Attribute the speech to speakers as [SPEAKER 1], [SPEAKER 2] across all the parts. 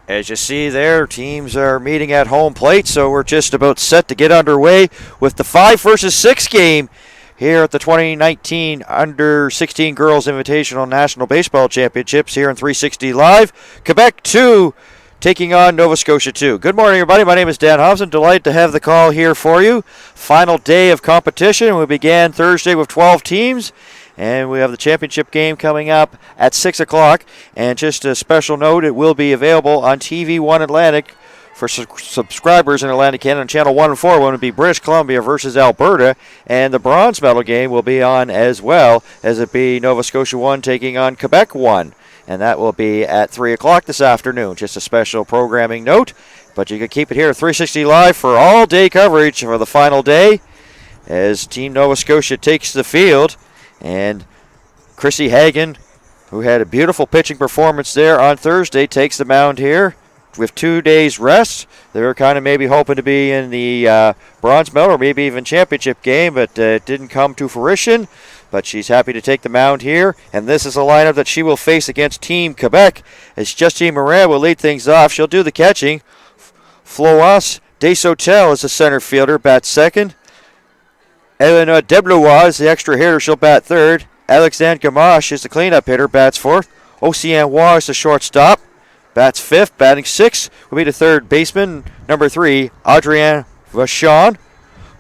[SPEAKER 1] As you see there, teams are meeting at home plate, so we're just about set to get underway with the 5 versus 6 game here at the 2019 Under 16 Girls Invitational National Baseball Championships here in 360 Live. Quebec 2 taking on Nova Scotia 2. Good morning, everybody. My name is Dan Hobson. Delighted to have the call here for you. Final day of competition. We began Thursday with 12 teams. And we have the championship game coming up at 6 o'clock. And just a special note, it will be available on TV1 Atlantic for subscribers in Atlantic Canada on Channel 1 and 4. It will be British Columbia versus Alberta. And the bronze medal game will be on as well, as it be Nova Scotia 1 taking on Quebec 1. And that will be at 3 o'clock this afternoon. Just a special programming note. But you can keep it here at 360 Live for all-day coverage for the final day as Team Nova Scotia takes the field. And Chrissy Hagen, who had a beautiful pitching performance there on Thursday, takes the mound here with 2 days rest. They were kind of maybe hoping to be in the bronze medal or maybe even championship game, but it didn't come to fruition. But she's happy to take the mound here. And this is a lineup that she will face against Team Quebec, as Justine Morin will lead things off. She'll do the catching. Florence Desautel is the center fielder, bats second. Elena Deblois is the extra hitter. She'll bat third. Alexandre Gamache is the cleanup hitter. Bats fourth. Oceane Roy is the shortstop. Bats fifth. Batting sixth will be the third baseman. Number 3, Adrienne Vachon.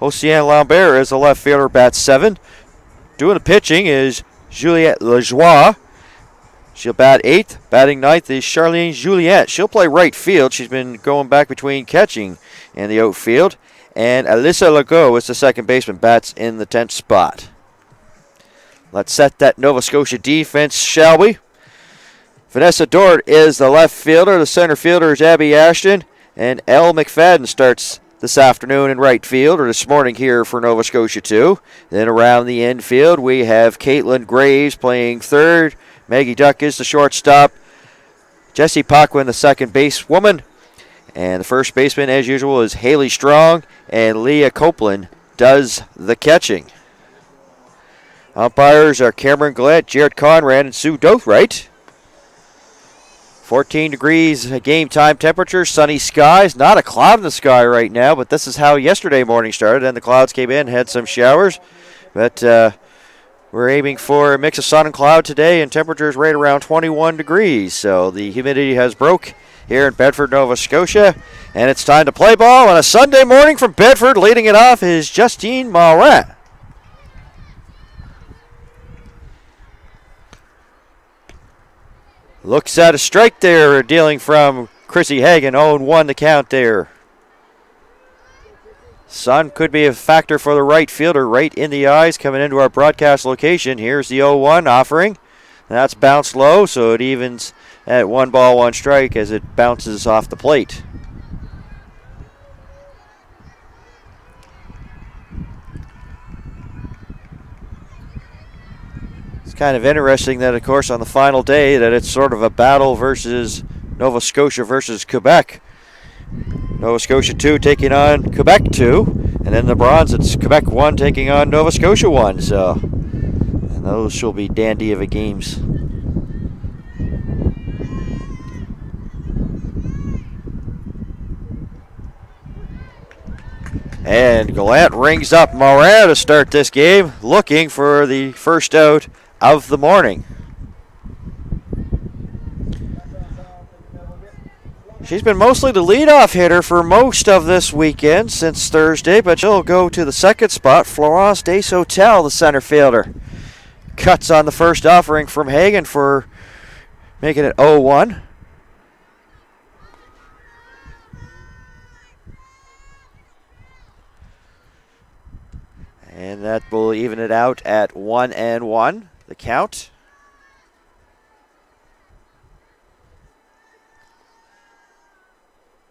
[SPEAKER 1] Oceane Lambert is the left fielder. Bats seven. Doing the pitching is Juliette Lajoie. She'll bat eighth. Batting ninth is Charlene Juliette. She'll play right field. She's been going back between catching and the outfield. And Alyssa Legault is the second baseman, bats in the 10th spot. Let's set that Nova Scotia defense, shall we? Vanessa Dort is the left fielder. The center fielder is Abby Ashton. And Elle McFadden starts this afternoon in right field, or this morning here for Nova Scotia 2. Then around the infield, we have Caitlin Graves playing third. Maggie Duck is the shortstop. Jessie Paquin, the second base woman. And the first baseman, as usual, is Haley Strong, and Leah Copeland does the catching. Umpires are Cameron Gillette, Jared Conrad, and Sue Dothright. 14 degrees game time temperature, sunny skies. Not a cloud in the sky right now, but this is how yesterday morning started, and the clouds came in, had some showers. But we're aiming for a mix of sun and cloud today, and temperatures right around 21 degrees. So the humidity has broke here in Bedford, Nova Scotia. And it's time to play ball on a Sunday morning from Bedford. Leading it off is Justine Morin. Looks at a strike there, dealing from Chrissy Hagen. 0-1 the count there. Sun could be a factor for the right fielder, right in the eyes coming into our broadcast location. Here's the 0-1 offering. That's bounced low, so it evens at 1 ball, 1 strike as it bounces off the plate. It's kind of interesting that, of course, on the final day that it's sort of a battle versus Nova Scotia versus Quebec. Nova Scotia 2 taking on Quebec 2. And then the bronze, it's Quebec 1 taking on Nova Scotia 1. So, and those shall be dandy of a games. And Gallant rings up Morin to start this game, looking for the first out of the morning. She's been mostly the leadoff hitter for most of this weekend since Thursday, but she'll go to the second spot. Florence Desautel, the center fielder. Cuts on the first offering from Hagen for making it 0-1. And that will even it out at 1-1, the count.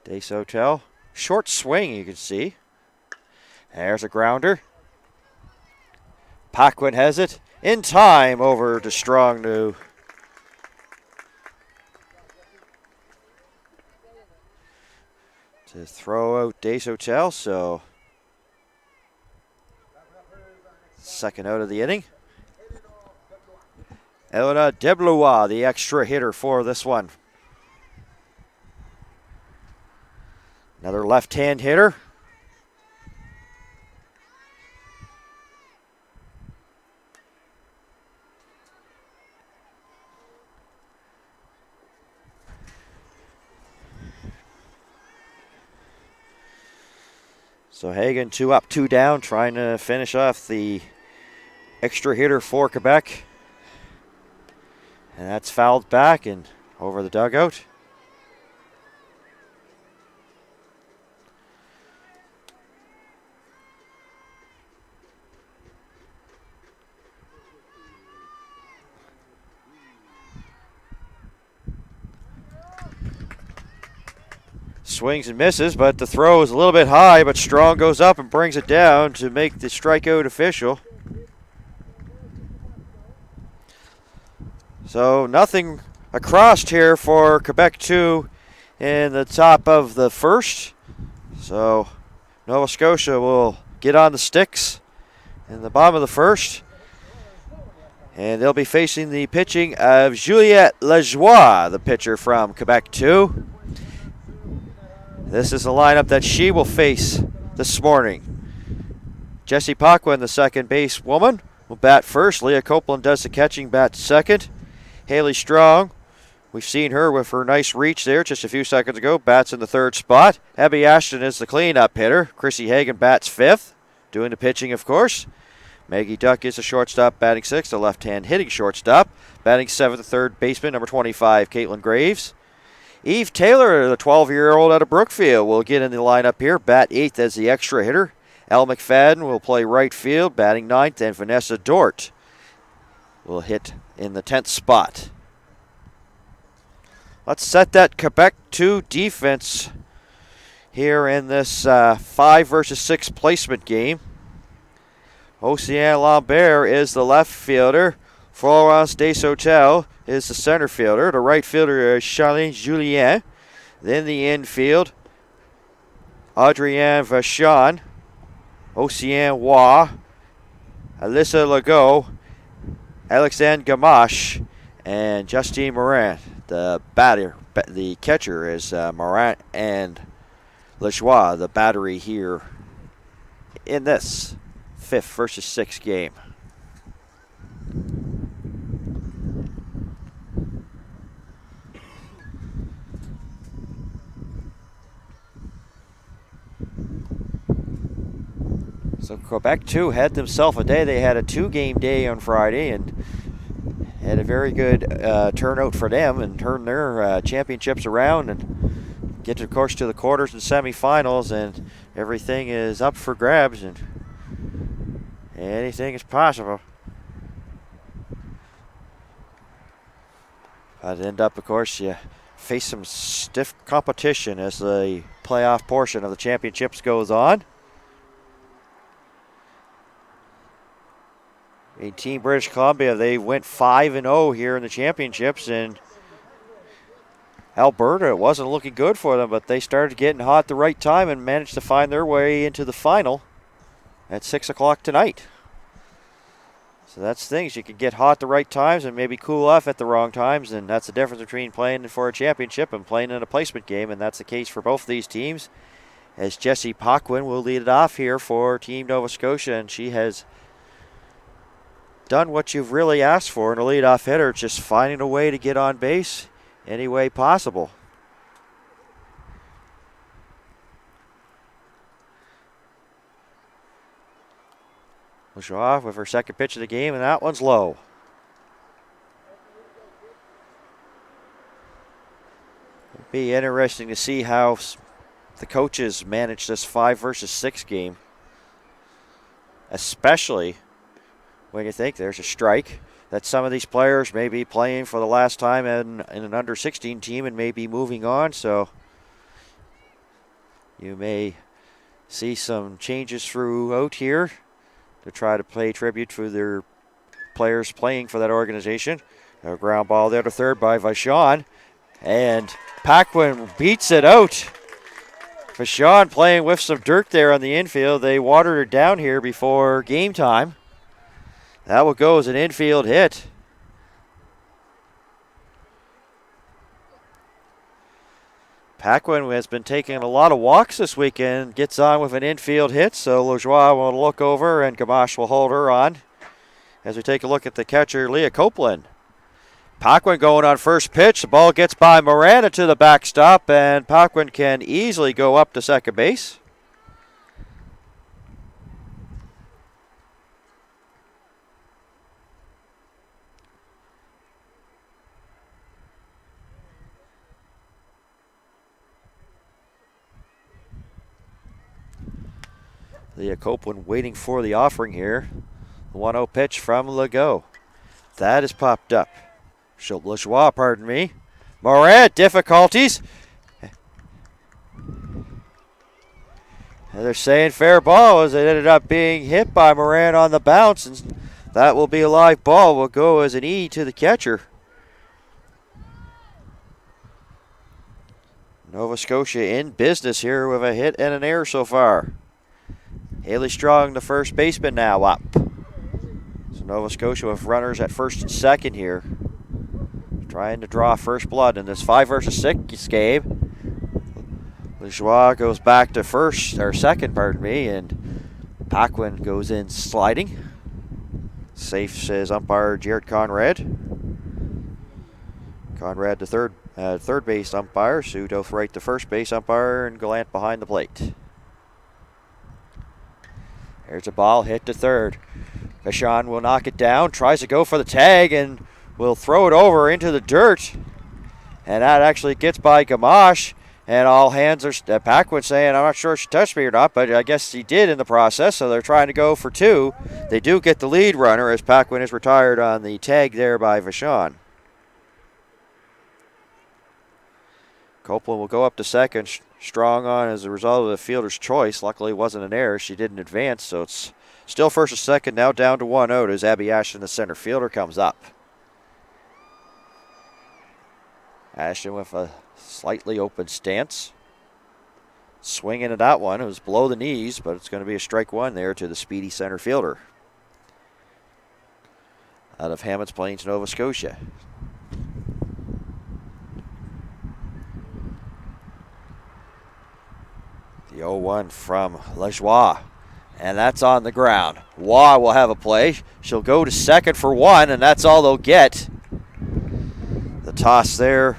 [SPEAKER 1] Desautel, short swing you can see. There's a grounder. Paquin has it in time over to Strong to throw out Desautel, so second out of the inning. Elena Deblois, the extra hitter for this one. Another left-hand hitter. So Hagen 2 up, 2 down, trying to finish off the extra hitter for Quebec. And that's fouled back and over the dugout. Swings and misses, but the throw is a little bit high, but Strong goes up and brings it down to make the strikeout official. So nothing across here for Quebec 2 in the top of the first. So Nova Scotia will get on the sticks in the bottom of the first. And they'll be facing the pitching of Juliette Lajoie, the pitcher from Quebec 2. This is the lineup that she will face this morning. Jessie Paquin, the second base woman, will bat first. Leah Copeland does the catching, bat second. Haley Strong, we've seen her with her nice reach there just a few seconds ago, bats in the third spot. Abby Ashton is the cleanup hitter. Chrissy Hagen bats fifth, doing the pitching, of course. Maggie Duck is a shortstop, batting sixth, a left-hand hitting shortstop. Batting seventh, the third baseman, number 25, Caitlin Graves. Eve Taylor, the 12-year-old out of Brookfield, will get in the lineup here, bat eighth as the extra hitter. Elle McFadden will play right field, batting ninth, and Vanessa Dort will hit in the 10th spot. Let's set that Quebec 2 defense here in this 5 versus 6 placement game. Océane Lambert is the left fielder. Florence Desautel is the center fielder. The right fielder is Charlene Julien. Then the infield, Adrienne Vachon, Océane Waugh, Alyssa Legault, Alexandre Gamache, and Justine Morin. The catcher is Morin and Lajoie, the battery here in this 5th versus 6th game. So Quebec 2 had themselves a day. They had a 2-game day on Friday and had a very good turnout for them and turned their championships around and get, of course, to the quarters and semifinals, and everything is up for grabs and anything is possible. But end up, of course, you face some stiff competition as the playoff portion of the championships goes on. In Team British Columbia, they went 5-0 here in the championships, and Alberta, it wasn't looking good for them, but they started getting hot at the right time and managed to find their way into the final at 6 o'clock tonight. So that's things. You can get hot at the right times and maybe cool off at the wrong times, and that's the difference between playing for a championship and playing in a placement game, and that's the case for both these teams, as Jessie Paquin will lead it off here for Team Nova Scotia, and she has done what you've really asked for in a leadoff hitter, just finding a way to get on base any way possible. Lajoie with her second pitch of the game, and that one's low. It'll be interesting to see how the coaches manage this 5 versus 6 game, especially when you think there's a strike, that some of these players may be playing for the last time in an under-16 team and may be moving on. So you may see some changes throughout here to try to pay tribute to their players playing for that organization. A ground ball there to third by Vachon, and Paquin beats it out. Vachon playing with some dirt there on the infield. They watered her down here before game time. That will go as an infield hit. Paquin has been taking a lot of walks this weekend, gets on with an infield hit, so Lajoie will look over and Gamache will hold her on. As we take a look at the catcher, Leah Copeland. Paquin going on first pitch. The ball gets by Miranda to the backstop, and Paquin can easily go up to second base. Leah Copeland waiting for the offering here. The 1-0 pitch from Legault. That is popped up. Lajoie, pardon me. Morant, difficulties. And they're saying fair ball as it ended up being hit by Morant on the bounce. And that will be a live ball. Will go as an E to the catcher. Nova Scotia in business here with a hit and an error so far. Haley Strong, the first baseman, now up. So Nova Scotia with runners at first and second here. Trying to draw first blood in this 5 versus 6 game. Lajoie goes back to second, and Paquin goes in sliding. Safe, says umpire Jared Conrad. Conrad, the third base umpire. Sue Dothright, the first base umpire, and Gallant behind the plate. There's a ball hit to third. Vachon will knock it down, tries to go for the tag, and will throw it over into the dirt. And that actually gets by Gamache. And all hands are Paquin saying, I'm not sure if she touched me or not, but I guess he did in the process, so they're trying to go for two. They do get the lead runner as Paquin is retired on the tag there by Vachon. Copeland will go up to second. Strong on as a result of the fielder's choice. Luckily, it wasn't an error. She didn't advance, so it's still first and second. Now down to 1-0 as Abby Ashton, the center fielder, comes up. Ashton with a slightly open stance. Swinging at that one. It was below the knees, but it's going to be a strike one there to the speedy center fielder. Out of Hammonds Plains, Nova Scotia. The 0-1 from Lajoie, and that's on the ground. Waugh will have a play. She'll go to second for one, and that's all they'll get. The toss there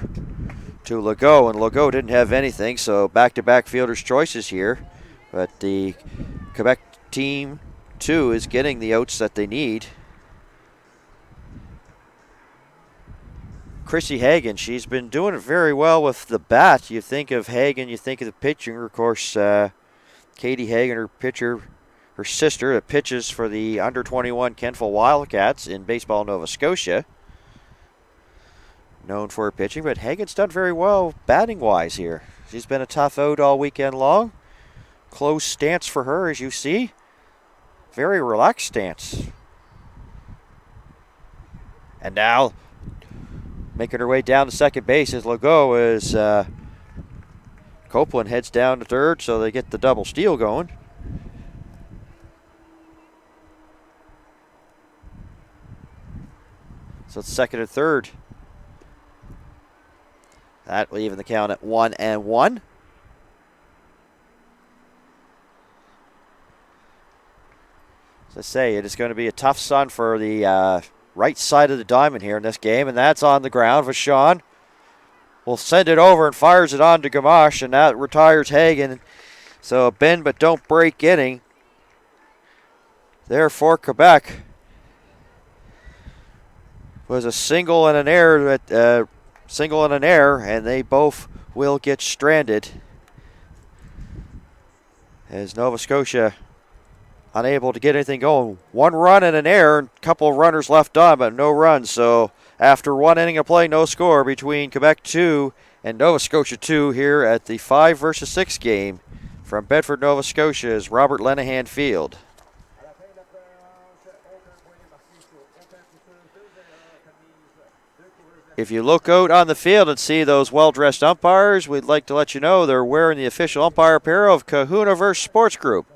[SPEAKER 1] to Legault, and Legault didn't have anything, so back-to-back fielders' choices here. But the Quebec team, too, is getting the outs that they need. Chrissy Hagan, she's been doing it very well with the bat. You think of Hagan, you think of the pitching. Of course, Katie Hagan, her sister, that pitches for the under-21 Kentville Wildcats in Baseball Nova Scotia. Known for her pitching, but Hagan's done very well batting-wise here. She's been a tough out all weekend long. Close stance for her, as you see. Very relaxed stance. And now, making her way down to second base as Legault as Copeland heads down to third, so they get the double steal going. So it's second and third. That will even the count at 1-1. As I say, it is going to be a tough sun for the right side of the diamond here in this game, and that's on the ground. Vachon will send it over and fires it on to Gamache, and that retires Hagan. So a bend but don't break inning there for Quebec. Was a single and an error, and they both will get stranded as Nova Scotia unable to get anything going. One run and an error, and a couple of runners left on, but no runs. So after one inning of play, no score between Quebec 2 and Nova Scotia 2 here at the 5 versus 6 game from Bedford, Nova Scotia's Robert Lenahan Field. If you look out on the field and see those well-dressed umpires, we'd like to let you know they're wearing the official umpire apparel of Kahunaverse Sports Group.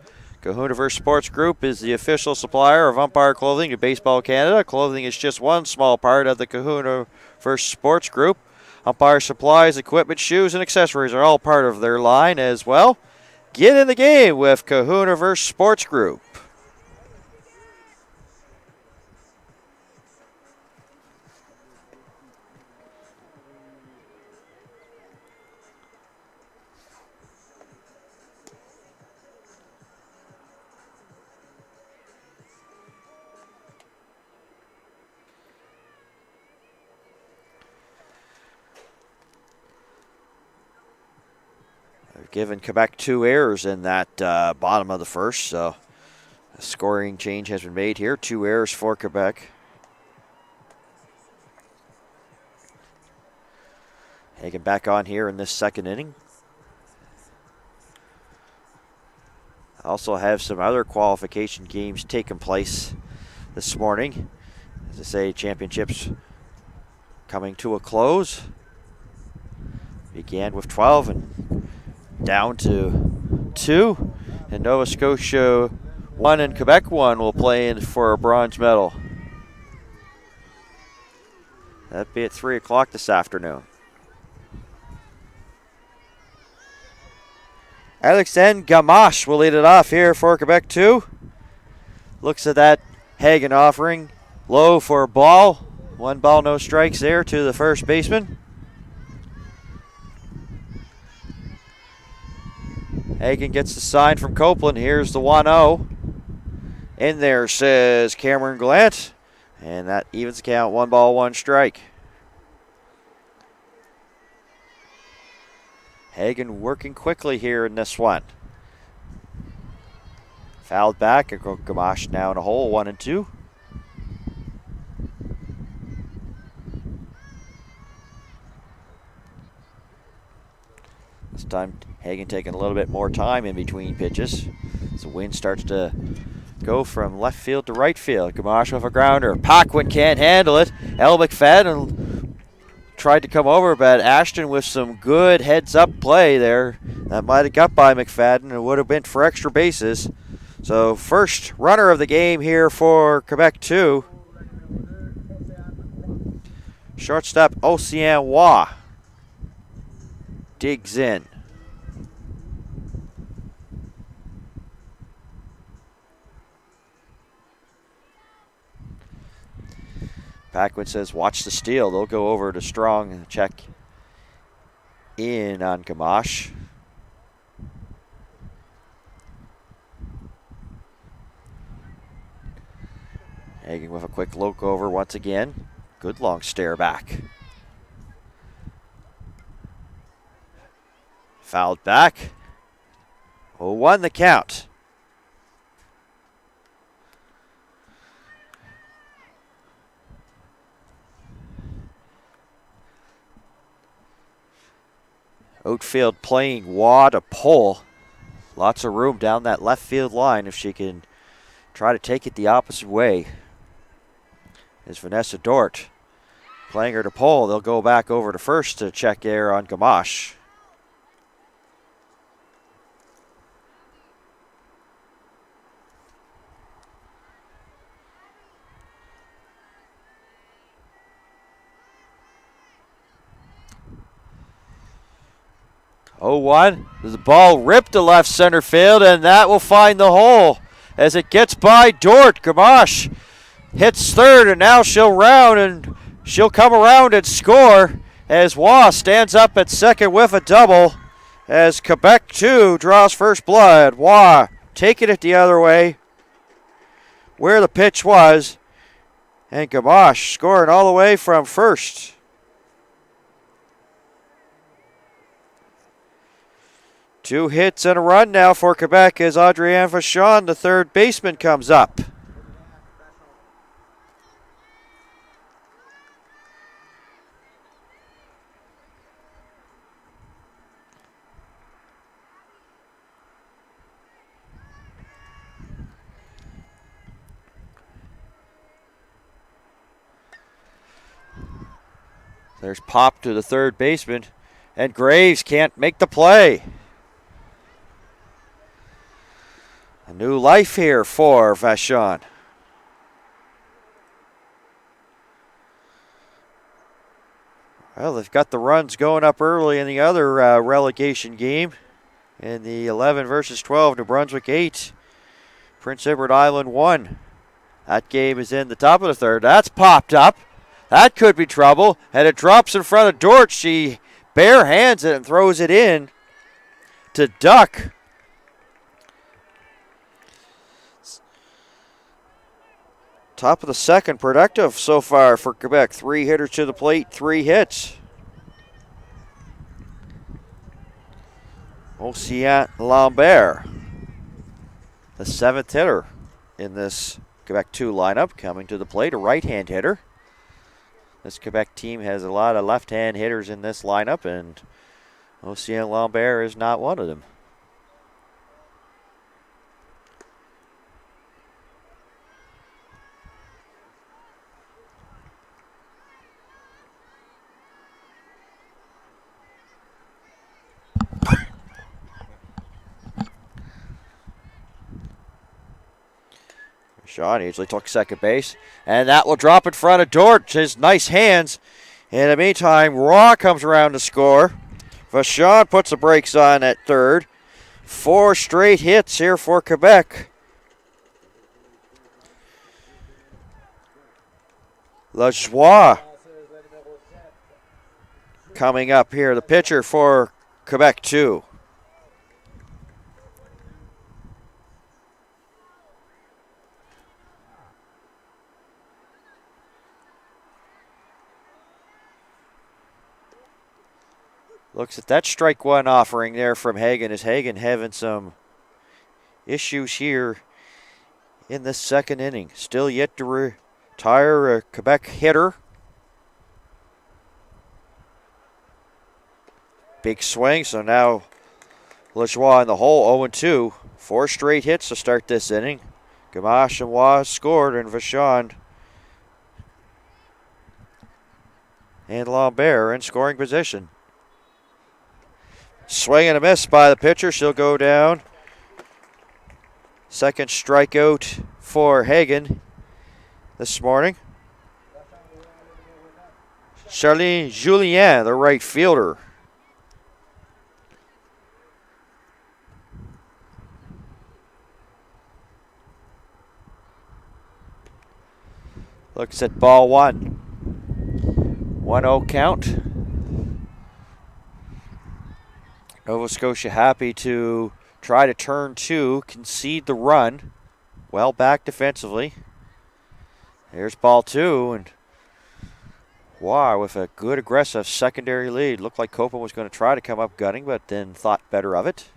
[SPEAKER 1] Kahunaverse Sports Group is the official supplier of umpire clothing to Baseball Canada. Clothing is just one small part of the Kahunaverse Sports Group. Umpire supplies, equipment, shoes, and accessories are all part of their line as well. Get in the game with Kahunaverse Sports Group. They've given Quebec 2 errors in that bottom of the first, so a scoring change has been made here. 2 errors for Quebec. Hagen back on here in this second inning. Also have some other qualification games taking place this morning. As I say, championships coming to a close. Began with 12 and down to 2. And Nova Scotia 1 and Quebec 1 will play in for a bronze medal. That'll be at 3 o'clock this afternoon. Alexandre Gamache will lead it off here for Quebec 2. Looks at that Hagen offering. Low for a ball. 1 ball, no strikes there to the first baseman. Hagen gets the sign from Copeland. Here's the 1-0. In there, says Cameron Gallant. And that evens the count. 1 ball, 1 strike. Hagen working quickly here in this one. Fouled back. Gamache now in a hole. 1-2. This time Hagen taking a little bit more time in between pitches. As the wind starts to go from left field to right field. Gamache with a grounder. Paquin can't handle it. El McFadden tried to come over, but Ashton with some good heads-up play there. That might have got by McFadden and would have been for extra bases. So first runner of the game here for Quebec 2. Shortstop Ocean Waugh digs in. Paquin says, watch the steal. They'll go over to Strong and check in on Gamache. Hagen with a quick look over once again. Good long stare back. Fouled back. 0-1 the count. Outfield playing Waugh to pull. Lots of room down that left field line if she can try to take it the opposite way. Is Vanessa Dort playing her to pull. They'll go back over to first to check air on Gamache. The ball ripped to left center field, and that will find the hole as it gets by Dort. Gamache hits third, and now she'll round, and she'll come around and score as Waugh stands up at second with a double as Quebec 2 draws first blood. Waugh taking it the other way where the pitch was, and Gamache scoring all the way from first. Two hits and a run now for Quebec as Adrienne Vachon, the third baseman, comes up. There's pop to the third baseman, and Graves can't make the play. A new life here for Vachon. Well, they've got the runs going up early in the other relegation game. In the 11 versus 12, New Brunswick 8, Prince Edward Island 1. That game is in the top of the third. That's popped up. That could be trouble. And it drops in front of Dort. She bare hands it and throws it in to Duck. Top of the second, productive so far for Quebec. 3 hitters to the plate, 3 hits. Océan Lambert, the 7th hitter in this Quebec 2 lineup, coming to the plate, a right-hand hitter. This Quebec team has a lot of left-hand hitters in this lineup, and Océan Lambert is not one of them. Sean easily took second base, and that will drop in front of Dort. His nice hands. In the meantime, Raw comes around to score. Vachon puts the brakes on at third. 4 straight hits here for Quebec. Lajoie coming up here, the pitcher for Quebec 2. Looks at that strike one offering there from Hagen. Is Hagen having some issues here in this second inning? Still yet to retire a Quebec hitter. Big swing, so now Lajoie in the hole, 0-2. 4 straight hits to start this inning. Gamache and Waz scored, and Vachon and Lambert are in scoring position. Swing and a miss by the pitcher. She'll go down. Second strikeout for Hagen this morning. Charlene Julien, the right fielder. Looks at ball one. 1-0 count. Nova Scotia happy to try to turn 2, concede the run. Well back defensively. Here's ball 2, and wow, with a good aggressive secondary lead. Looked like Copeland was going to try to come up gunning, but then thought better of it.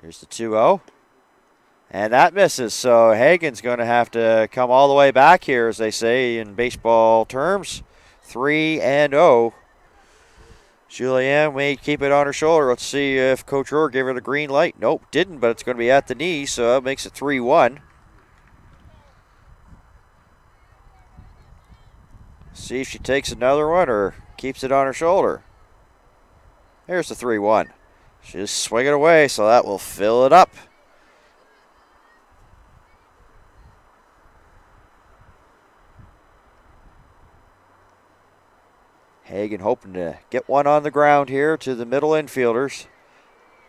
[SPEAKER 1] Here's the 2-0. And that misses, so Hagen's going to have to come all the way back here, as they say in baseball terms. 3-0. Julien may keep it on her shoulder. Let's see if Coach Rohr gave her the green light. Nope, didn't, but it's going to be at the knee, so that makes it 3-1. See if she takes another one or keeps it on her shoulder. Here's the 3-1. She's swinging away, so that will fill it up. Hagen hoping to get one on the ground here to the middle infielders.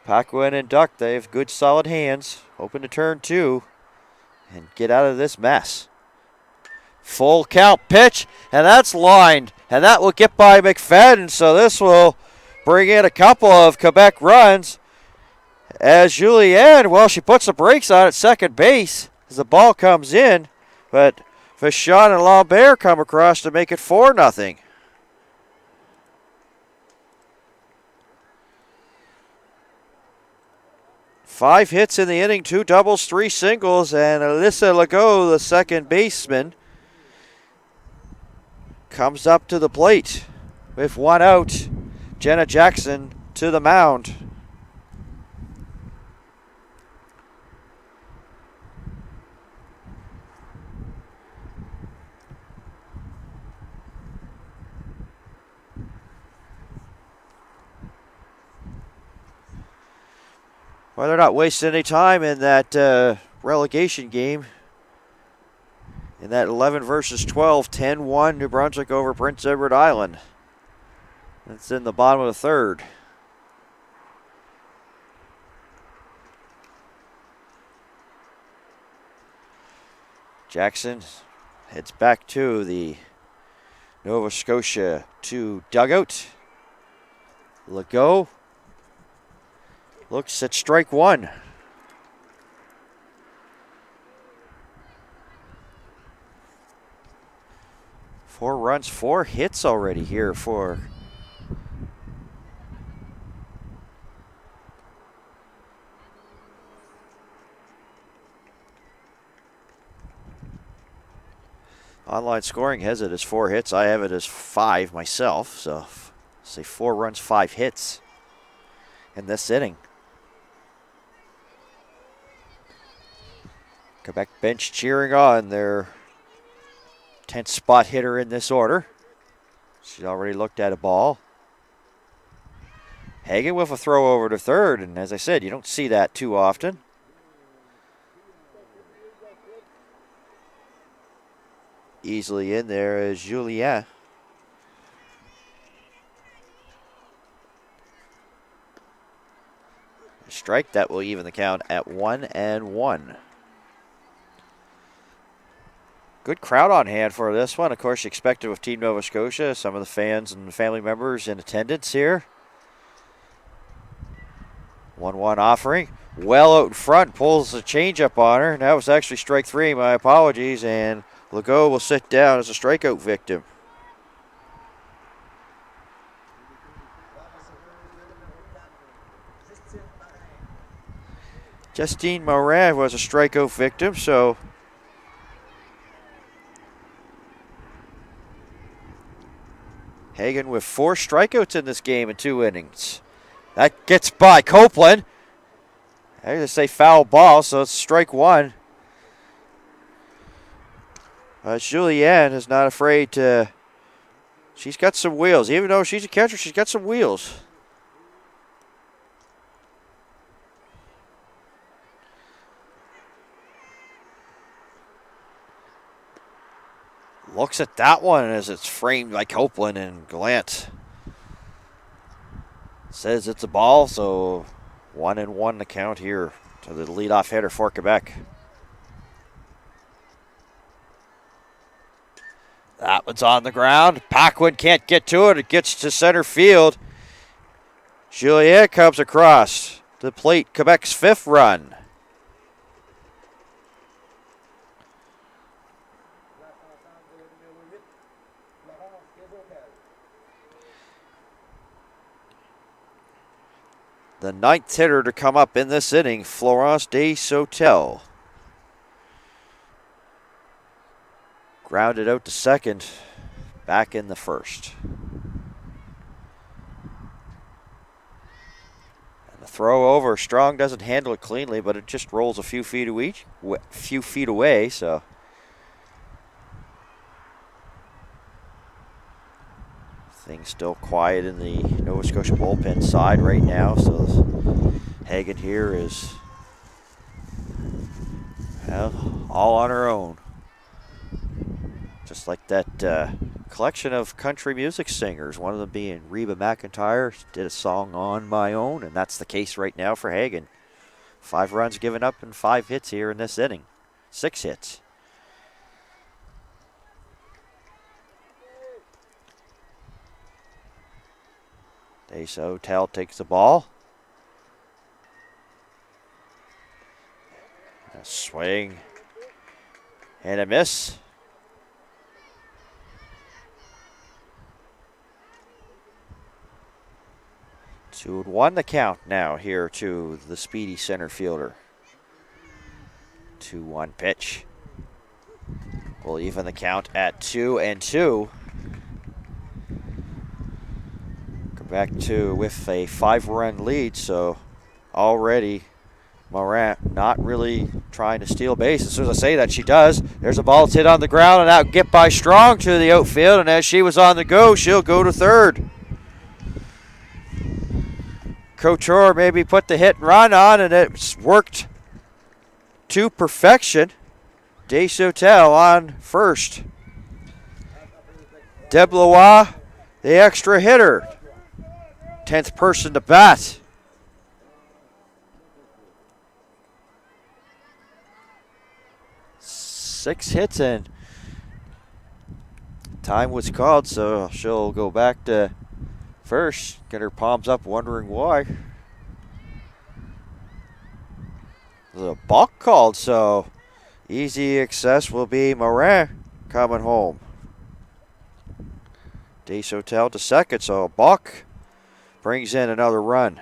[SPEAKER 1] Paquin and Duck, they have good solid hands. Hoping to turn 2 and get out of this mess. Full count pitch, and that's lined. And that will get by McFadden, so this will bring in a couple of Quebec runs. As Julien, well, she puts the brakes on at second base as the ball comes in. But Vachon and Lambert come across to make it 4-0. Five hits in the inning, 2 doubles, 3 singles, and Alyssa Legault, the second baseman, comes up to the plate with 1 out. Jenna Jackson to the mound. Well, they're not wasting any time in that relegation game in that 11 versus 12, 10-1 New Brunswick over Prince Edward Island. That's in the bottom of the third. Jackson heads back to the Nova Scotia 2 dugout. Legault looks at strike one. Four runs, 4 hits already here for online scoring has it as 4 hits. I have it as 5 myself, so say 4 runs, 5 hits in this inning. Quebec bench cheering on their 10th spot hitter in this order. She's already looked at a ball. Hagen with a throw over to third, and as I said, you don't see that too often. Easily in there is Julien. A strike that will even the count at 1-1. Good crowd on hand for this one. Of course, you expect it with Team Nova Scotia. Some of the fans and family members in attendance here. 1-1 offering. Well out in front, pulls a changeup on her. That was actually strike 3, my apologies. And Legault will sit down as a strikeout victim. Justine Morin was a strikeout victim, so Hagen with 4 strikeouts in this game in 2 innings. That gets by Copeland. I just say foul ball, so it's strike 1. Julianne is not afraid to. She's got some wheels. Even though she's a catcher, she's got some wheels. Looks at that one as it's framed by Copeland, and Gallant says it's a ball, so 1-1 the count here to the leadoff hitter for Quebec. That one's on the ground. Paquin can't get to it. It gets to center field. Juliet comes across the plate, Quebec's 5th run. The 9th hitter to come up in this inning, Florence Desautels. Grounded out to second, back in the first. And the throw over, Strong doesn't handle it cleanly, but it just rolls a few feet away, so. Things still quiet in the Nova Scotia bullpen side right now, so Hagen here is all on her own. Just like that collection of country music singers, one of them being Reba McEntire, did a song On My Own, and that's the case right now for Hagen. 5 runs given up and 5 hits here in this inning. 6 hits. Desautels takes the ball. A swing and a miss. Two and one the count now here to the speedy center fielder. 2-1 pitch. We'll even the count at 2-2. Back to with a 5-run lead, so already Morin not really trying to steal base. As soon as I say that, she does. There's a ball that's hit on the ground, and out get by Strong to the outfield, and as she was on the go, she'll go to third. Couture maybe put the hit and run on, and it's worked to perfection. Deschâtel on first. Deblois, the extra hitter. 10th person to bat. Six hits and time was called, so she'll go back to first. Get her palms up, wondering why. There's a balk called, so easy access will be Morin coming home. Deschâtel to second, so balk brings in another run.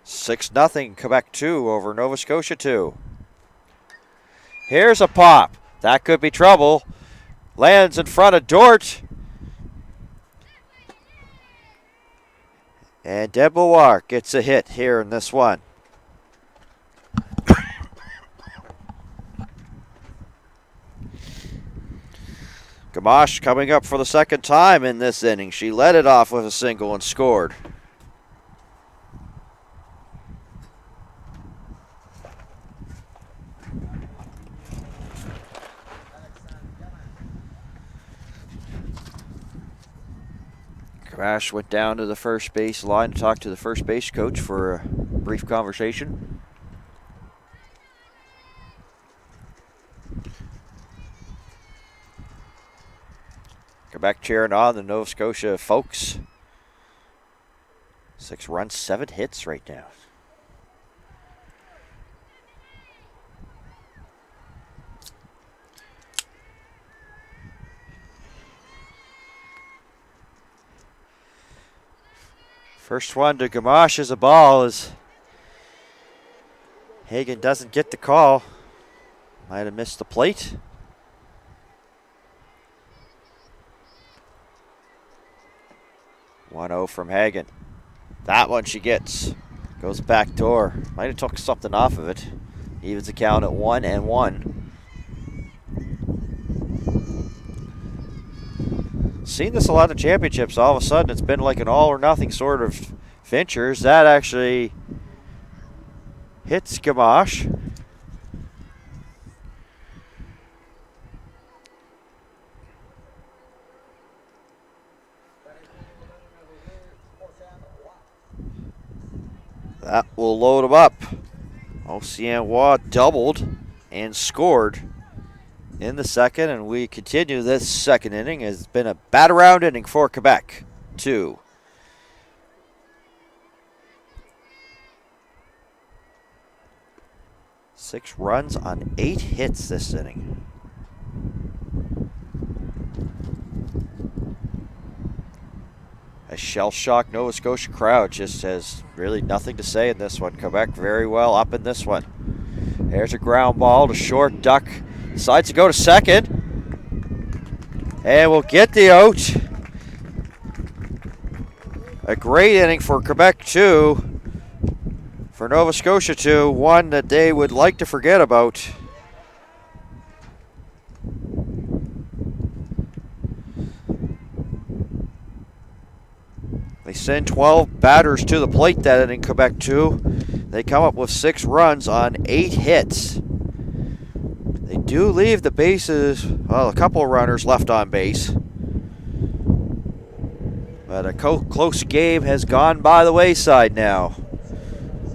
[SPEAKER 1] 6-0 Quebec 2 over Nova Scotia 2. Here's a pop. That could be trouble. Lands in front of Dort. And Deblois gets a hit here in this one. Gamache coming up for the second time in this inning. She led it off with a single and scored. Gamache went down to the first base line to talk to the first base coach for a brief conversation. Quebec cheering on the Nova Scotia folks. 6 runs, 7 hits right now. First one to Gamache is a ball as Hagen doesn't get the call. Might have missed the plate. .1-0 from Hagen. That one she gets. Goes back door. Might have took something off of it. Evens the count at 1-1. Seen this a lot of championships. All of a sudden, it's been like an all or nothing sort of ventures. That actually hits Gamache. That will load him up. Oceanois doubled and scored in the second, and we continue this second inning. It's been a bat-around inning for Quebec. 2. Six runs on 8 hits this inning. A shell-shocked Nova Scotia crowd just has really nothing to say in this one. Quebec very well up in this one. There's a ground ball to short. Duck decides to go to second. And we'll get the out. A great inning for Quebec 2. For Nova Scotia 2. One that they would like to forget about. They send 12 batters to the plate that inning, Quebec 2. They come up with 6 runs on 8 hits. They do leave the bases, well, a couple of runners left on base. But a close game has gone by the wayside now.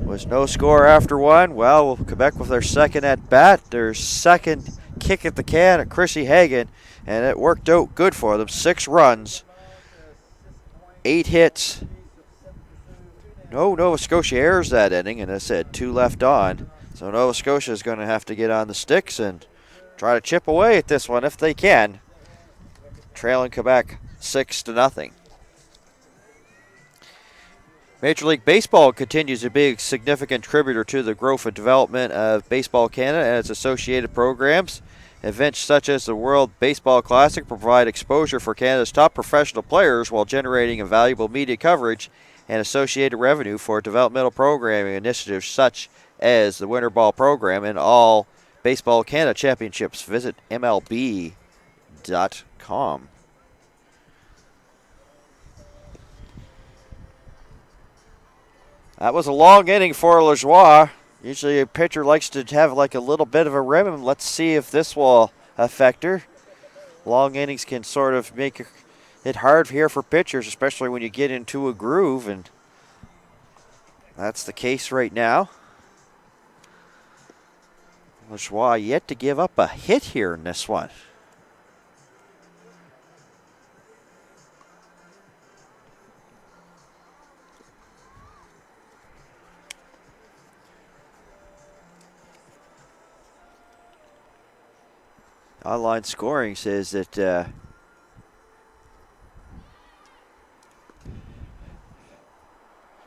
[SPEAKER 1] Was no score after one. Well, Quebec with their second at bat, their second kick at the can at Chrissy Hagen, and it worked out good for them. 6 runs. 8 hits. No Nova Scotia errors that inning, and I said 2 left on. So Nova Scotia is going to have to get on the sticks and try to chip away at this one if they can. Trailing Quebec 6-0. Major League Baseball continues to be a significant contributor to the growth and development of Baseball Canada and its associated programs. Events such as the World Baseball Classic provide exposure for Canada's top professional players while generating invaluable media coverage and associated revenue for developmental programming initiatives such as the Winter Ball program and all Baseball Canada championships. Visit MLB.com. That was a long inning for Lajoie. Usually a pitcher likes to have like a little bit of a rhythm. Let's see if this will affect her. Long innings can sort of make it hard here for pitchers, especially when you get into a groove, and that's the case right now. Lajoie yet to give up a hit here in this one. Online scoring says that of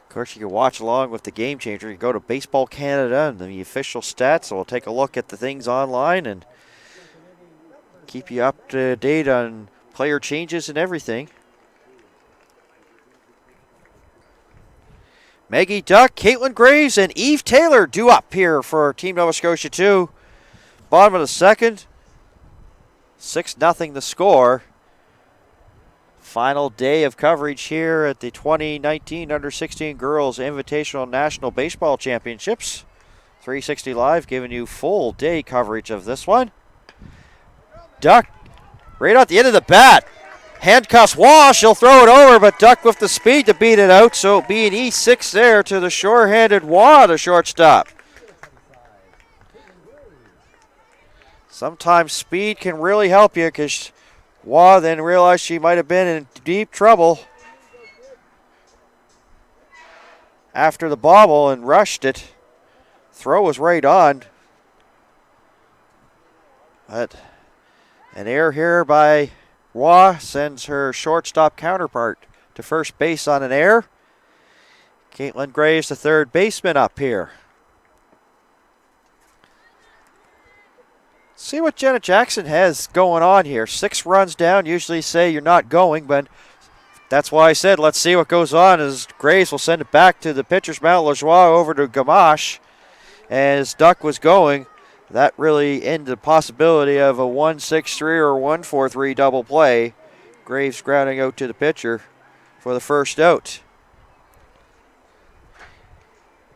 [SPEAKER 1] course, you can watch along with the Game Changer. You go to Baseball Canada and the official stats. So we'll take a look at the things online and keep you up to date on player changes and everything. Maggie Duck, Caitlin Graves, and Eve Taylor due up here for Team Nova Scotia 2. Bottom of the second. 6-0 the score. Final day of coverage here at the 2019 Under-16 Girls Invitational National Baseball Championships. 360 Live giving you full day coverage of this one. Duck right at the end of the bat. Handcuffs Waugh. She'll throw it over, but Duck with the speed to beat it out. So it'll be an E6 there to the sure-handed Waugh, the shortstop. Sometimes speed can really help you because Waugh then realized she might have been in deep trouble after the bobble and rushed it. Throw was right on. But an error here by Waugh sends her shortstop counterpart to first base on an error. Caitlin Graves, the third baseman, up here. See what Jenna Jackson has going on here. 6 runs down. Usually say you're not going, but that's why I said let's see what goes on as Graves will send it back to the pitcher's mound. Lajoie over to Gamache. As Duck was going, that really ended the possibility of a 1-6-3 or 1-4-3 double play. Graves grounding out to the pitcher for the first out.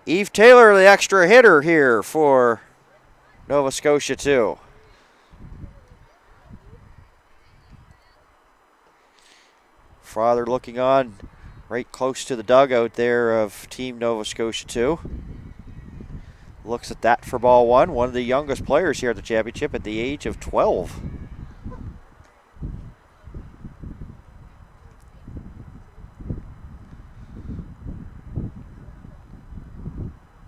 [SPEAKER 1] Eve Taylor, the extra hitter here for Nova Scotia 2. Father looking on right close to the dugout there of Team Nova Scotia 2. Looks at that for ball one. One of the youngest players here at the championship at the age of 12.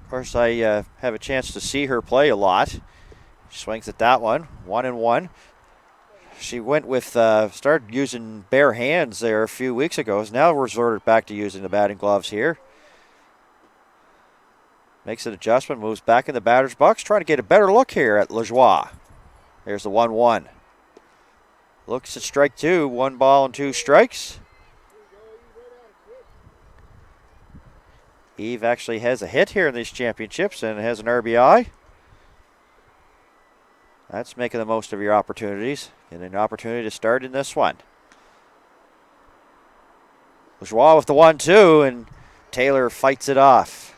[SPEAKER 1] Of course, I have a chance to see her play a lot. She swings at that one. 1-1. She went with, started using bare hands there a few weeks ago. Has now resorted back to using the batting gloves here. Makes an adjustment, moves back in the batter's box, trying to get a better look here at Lajoie. There's the 1-1. Looks at strike two, 1 ball and 2 strikes. Eve actually has a hit here in these championships and has an RBI. That's making the most of your opportunities. And an opportunity to start in this one. Lajoie with the 1-2, and Taylor fights it off.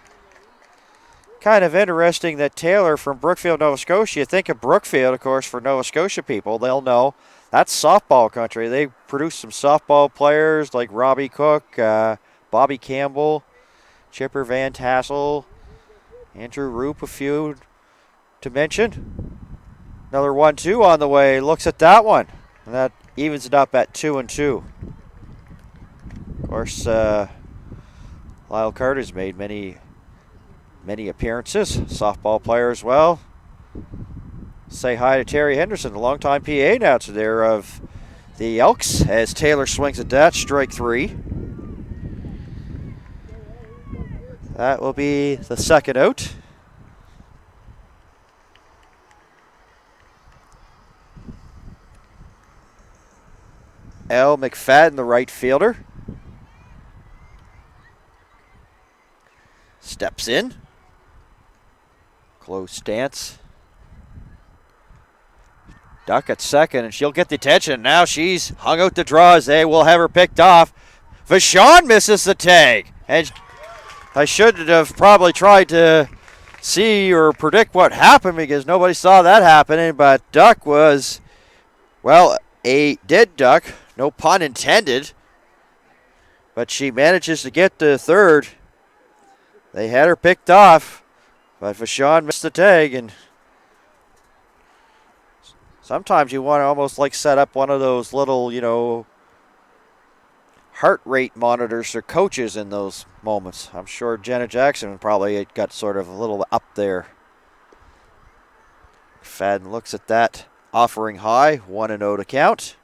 [SPEAKER 1] Kind of interesting that Taylor from Brookfield, Nova Scotia. You think of Brookfield, of course, for Nova Scotia people. They'll know that's softball country. They produce some softball players like Robbie Cook, Bobby Campbell, Chipper Van Tassel, Andrew Roop, a few to mention. Another 1-2 on the way. Looks at that one. And that evens it up at 2-2. Of course, Lyle Carter's made many appearances. Softball player as well. Say hi to Terry Henderson, the longtime PA announcer there of the Elks, as Taylor swings at that. Strike 3. That will be the second out. L. McFadden, the right fielder. Steps in. Close stance. Duck at second, and she'll get the attention. Now she's hung out the draws. They will have her picked off. Vachon misses the tag. And I should have probably tried to see or predict what happened because nobody saw that happening, but duck was, well, a dead duck, no pun intended, but she manages to get to third. They had her picked off, but Vachon missed the tag, and sometimes you want to almost like set up one of those little, heart rate monitors for coaches in those moments. I'm sure Jenna Jackson probably got sort of a little up there. Fadden looks at that, offering high, 1-0 to count.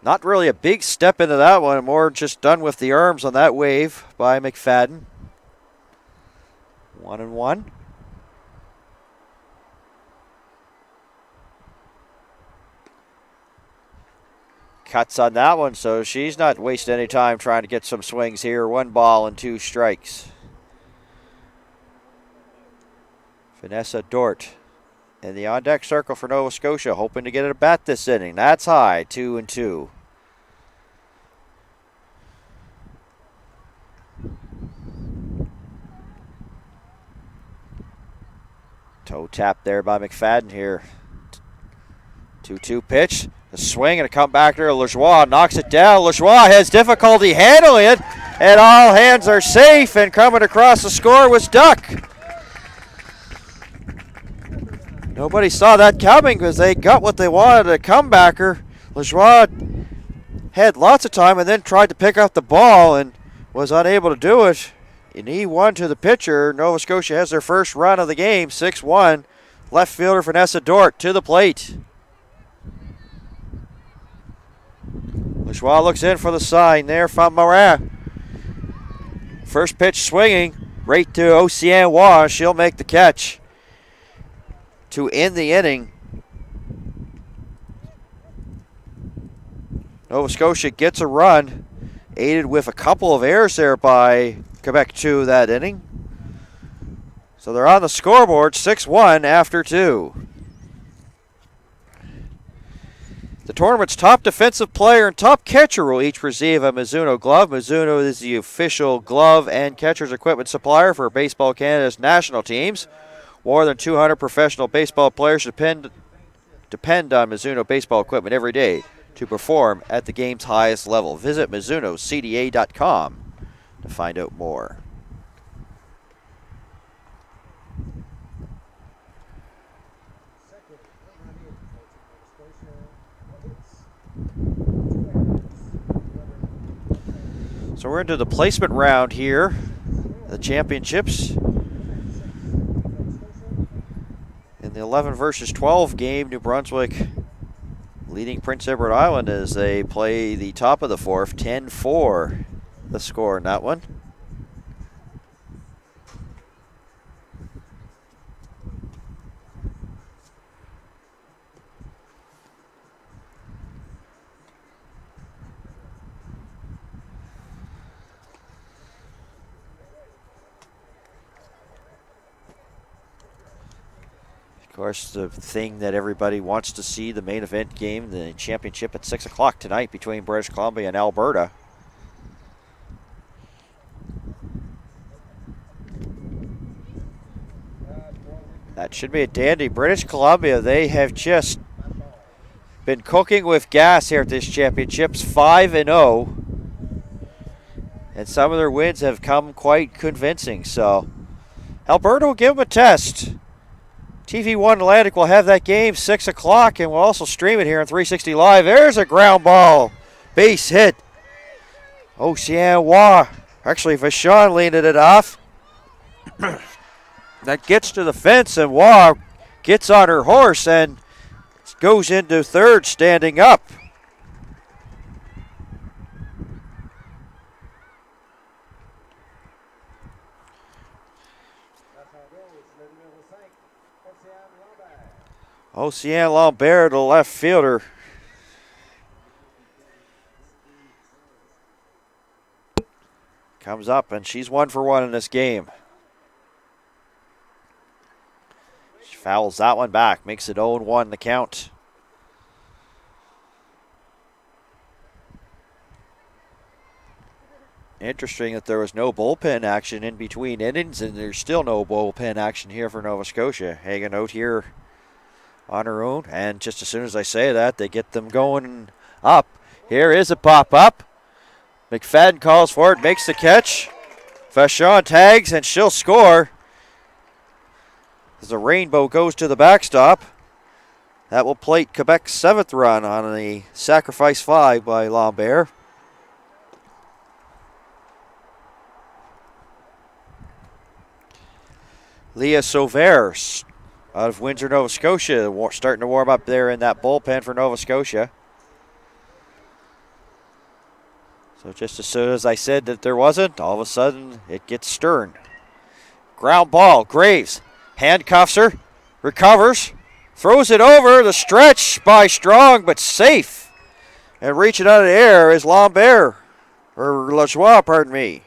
[SPEAKER 1] Not really a big step into that one, more just done with the arms on that wave by McFadden. 1-1. Cuts on that one, so she's not wasting any time trying to get some swings here. 1 ball and 2 strikes. Vanessa Dort in the on-deck circle for Nova Scotia, hoping to get a bat this inning. That's high, 2-2. Toe tap there by McFadden here. 2-2 pitch. The swing and a comeback there. Lajoie knocks it down. Lajoie has difficulty handling it, and all hands are safe, and coming across the score was Duck. Nobody saw that coming because they got what they wanted, a comebacker. Lajoie had lots of time and then tried to pick up the ball and was unable to do it. In E1 to the pitcher, Nova Scotia has their first run of the game, 6-1. Left fielder Vanessa Dort to the plate. Lajoie looks in for the sign there from Morin. First pitch swinging right to Oceane Waugh. She'll make the catch to end the inning. Nova Scotia gets a run, aided with a couple of errors there by Quebec 2 that inning. So they're on the scoreboard, 6-1 after 2. The tournament's top defensive player and top catcher will each receive a Mizuno glove. Mizuno is the official glove and catcher's equipment supplier for Baseball Canada's national teams. More than 200 professional baseball players depend on Mizuno baseball equipment every day to perform at the game's highest level. Visit MizunoCDA.com to find out more. So we're into the placement round here, the championships. In the 11 versus 12 game, New Brunswick leading Prince Edward Island as they play the top of the fourth, 10-4 the score in that one. Of course, the thing that everybody wants to see, the main event game, the championship at 6 o'clock tonight between British Columbia and Alberta. That should be a dandy. British Columbia, they have just been cooking with gas here at this championships, 5-0. And some of their wins have come quite convincing. So Alberta will give them a test. TV1 Atlantic will have that game 6 o'clock, and we'll also stream it here on 360 Live. There's a ground ball. Base hit. Oceane Waugh. Actually, Vachon leaned it off. That gets to the fence, and Waugh gets on her horse and goes into third standing up. Oceane Lambert, the left fielder. Comes up, and she's 1 for 1 in this game. She fouls that one back, makes it 0-1 the count. Interesting that there was no bullpen action in between innings, and there's still no bullpen action here for Nova Scotia. Hagen out here on her own, and just as soon as I say that, they get them going up. Here is a pop-up. McFadden calls for it, makes the catch. Vachon tags, and she'll score. As the Rainbow goes to the backstop. That will plate Quebec's 7th run on the sacrifice fly by Lambert. Leah Sauvers out of Windsor, Nova Scotia, starting to warm up there in that bullpen for Nova Scotia. So just as soon as I said that there wasn't, all of a sudden it gets stern. Ground ball, Graves handcuffs her, recovers, throws it over the stretch by Strong, but safe. And reaching out of the air is Lambert, or Lajoie, pardon me.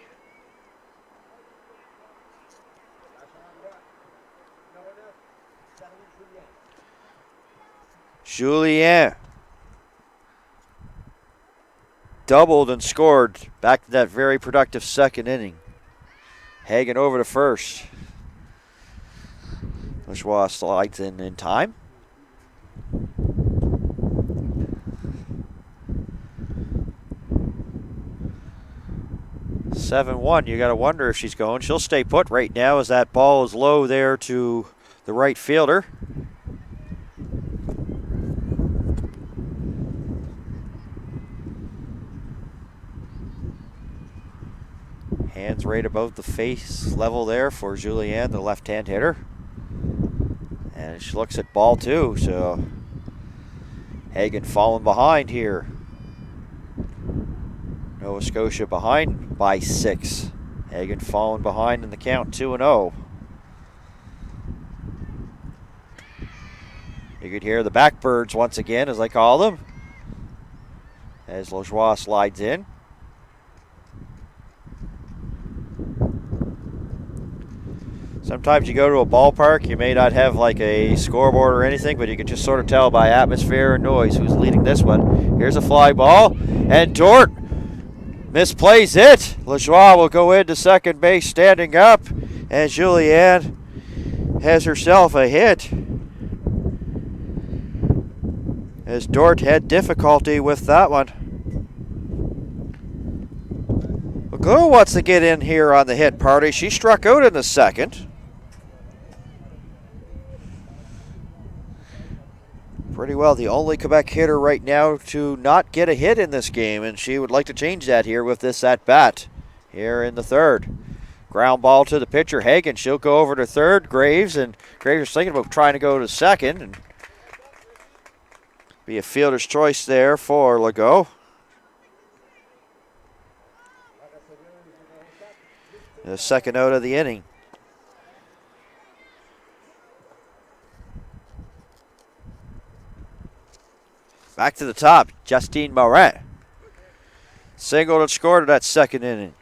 [SPEAKER 1] Julien doubled and scored back to that very productive second inning. Hagen over to first. Lajoie slides in time. (7-1). You got to wonder if she's going. She'll stay put right now as that ball is low there to the right fielder. Hands right above the face level there for Julien, the left-hand hitter. And she looks at ball two, so Hagen falling behind here. Nova Scotia behind by 6. Hagen falling behind in the count, 2-0. You could hear the Backbirds once again, as I call them, as Lajoie slides in. Sometimes you go to a ballpark, you may not have like a scoreboard or anything, but you can just sort of tell by atmosphere and noise who's leading this one. Here's a fly ball, and Dort misplays it. Lajoie will go into second base standing up, and Julianne has herself a hit. As Dort had difficulty with that one. Legault wants to get in here on the hit party. She struck out in the second. Pretty well the only Quebec hitter right now to not get a hit in this game, and she would like to change that here with this at-bat here in the third. Ground ball to the pitcher, Hagen. She'll go over to third, Graves, and Graves is thinking about trying to go to second, and be a fielder's choice there for Legault. The second out of the inning. Back to the top, Justine Morin. Singled and scored in that second inning.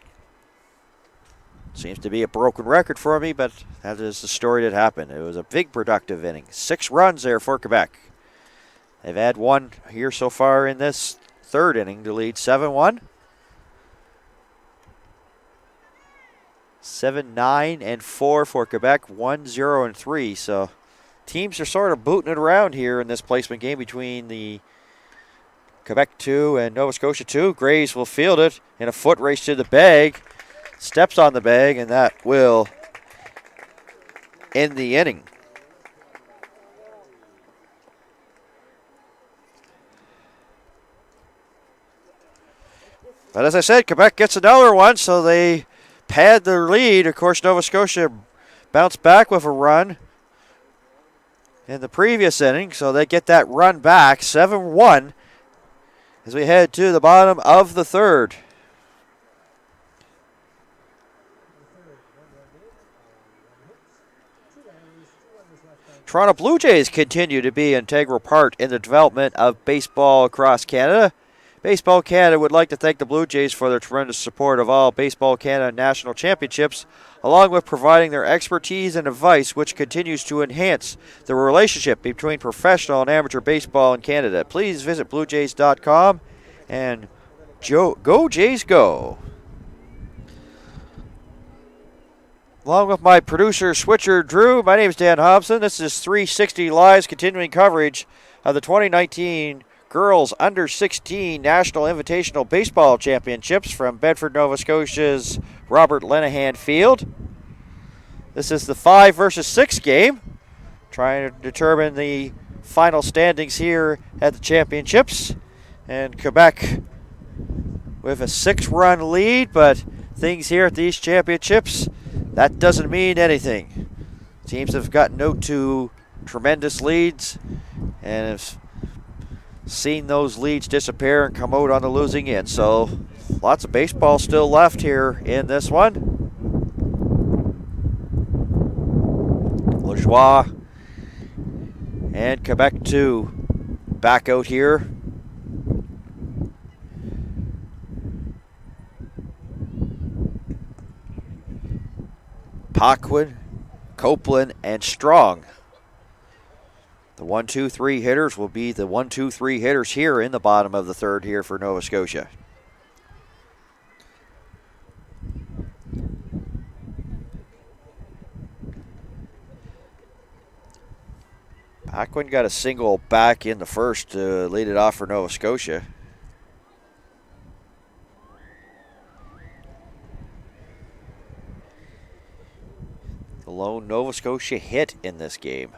[SPEAKER 1] Seems to be a broken record for me, but that is the story that happened. It was a big productive inning. 6 runs there for Quebec. They've had one here so far in this third inning to lead 7-1. 7-9-4 for Quebec, 1-0-3. So teams are sort of booting it around here in this placement game between the Quebec 2 and Nova Scotia 2. Graves will field it in a foot race to the bag. Steps on the bag, and that will end the inning. But as I said, Quebec gets another one, so they pad their lead. Of course, Nova Scotia bounced back with a run in the previous inning, so they get that run back, 7-1, as we head to the bottom of the third. Toronto Blue Jays continue to be an integral part in the development of baseball across Canada. Baseball Canada would like to thank the Blue Jays for their tremendous support of all Baseball Canada national championships, along with providing their expertise and advice, which continues to enhance the relationship between professional and amateur baseball in Canada. Please visit bluejays.com and go Jays go. Along with my producer, Switcher Drew, my name is Dan Hobson. This is 360 Live's continuing coverage of the 2019 Girls Under 16 National Invitational Baseball Championships from Bedford, Nova Scotia's Robert Lenahan Field. This is the 5 versus 6 game, trying to determine the final standings here at the championships. And Quebec with a 6-run lead, but things here at these championships, that doesn't mean anything. Teams have gotten out to tremendous leads and have seen those leads disappear and come out on the losing end. So lots of baseball still left here in this one. Lajoie and Quebec 2 back out here. Paquin, Copeland, and Strong. The 1-2-3 hitters will be the 1-2-3 hitters here in the bottom of the third here for Nova Scotia. Paquin got a single back in the first to lead it off for Nova Scotia. The lone Nova Scotia hit in this game.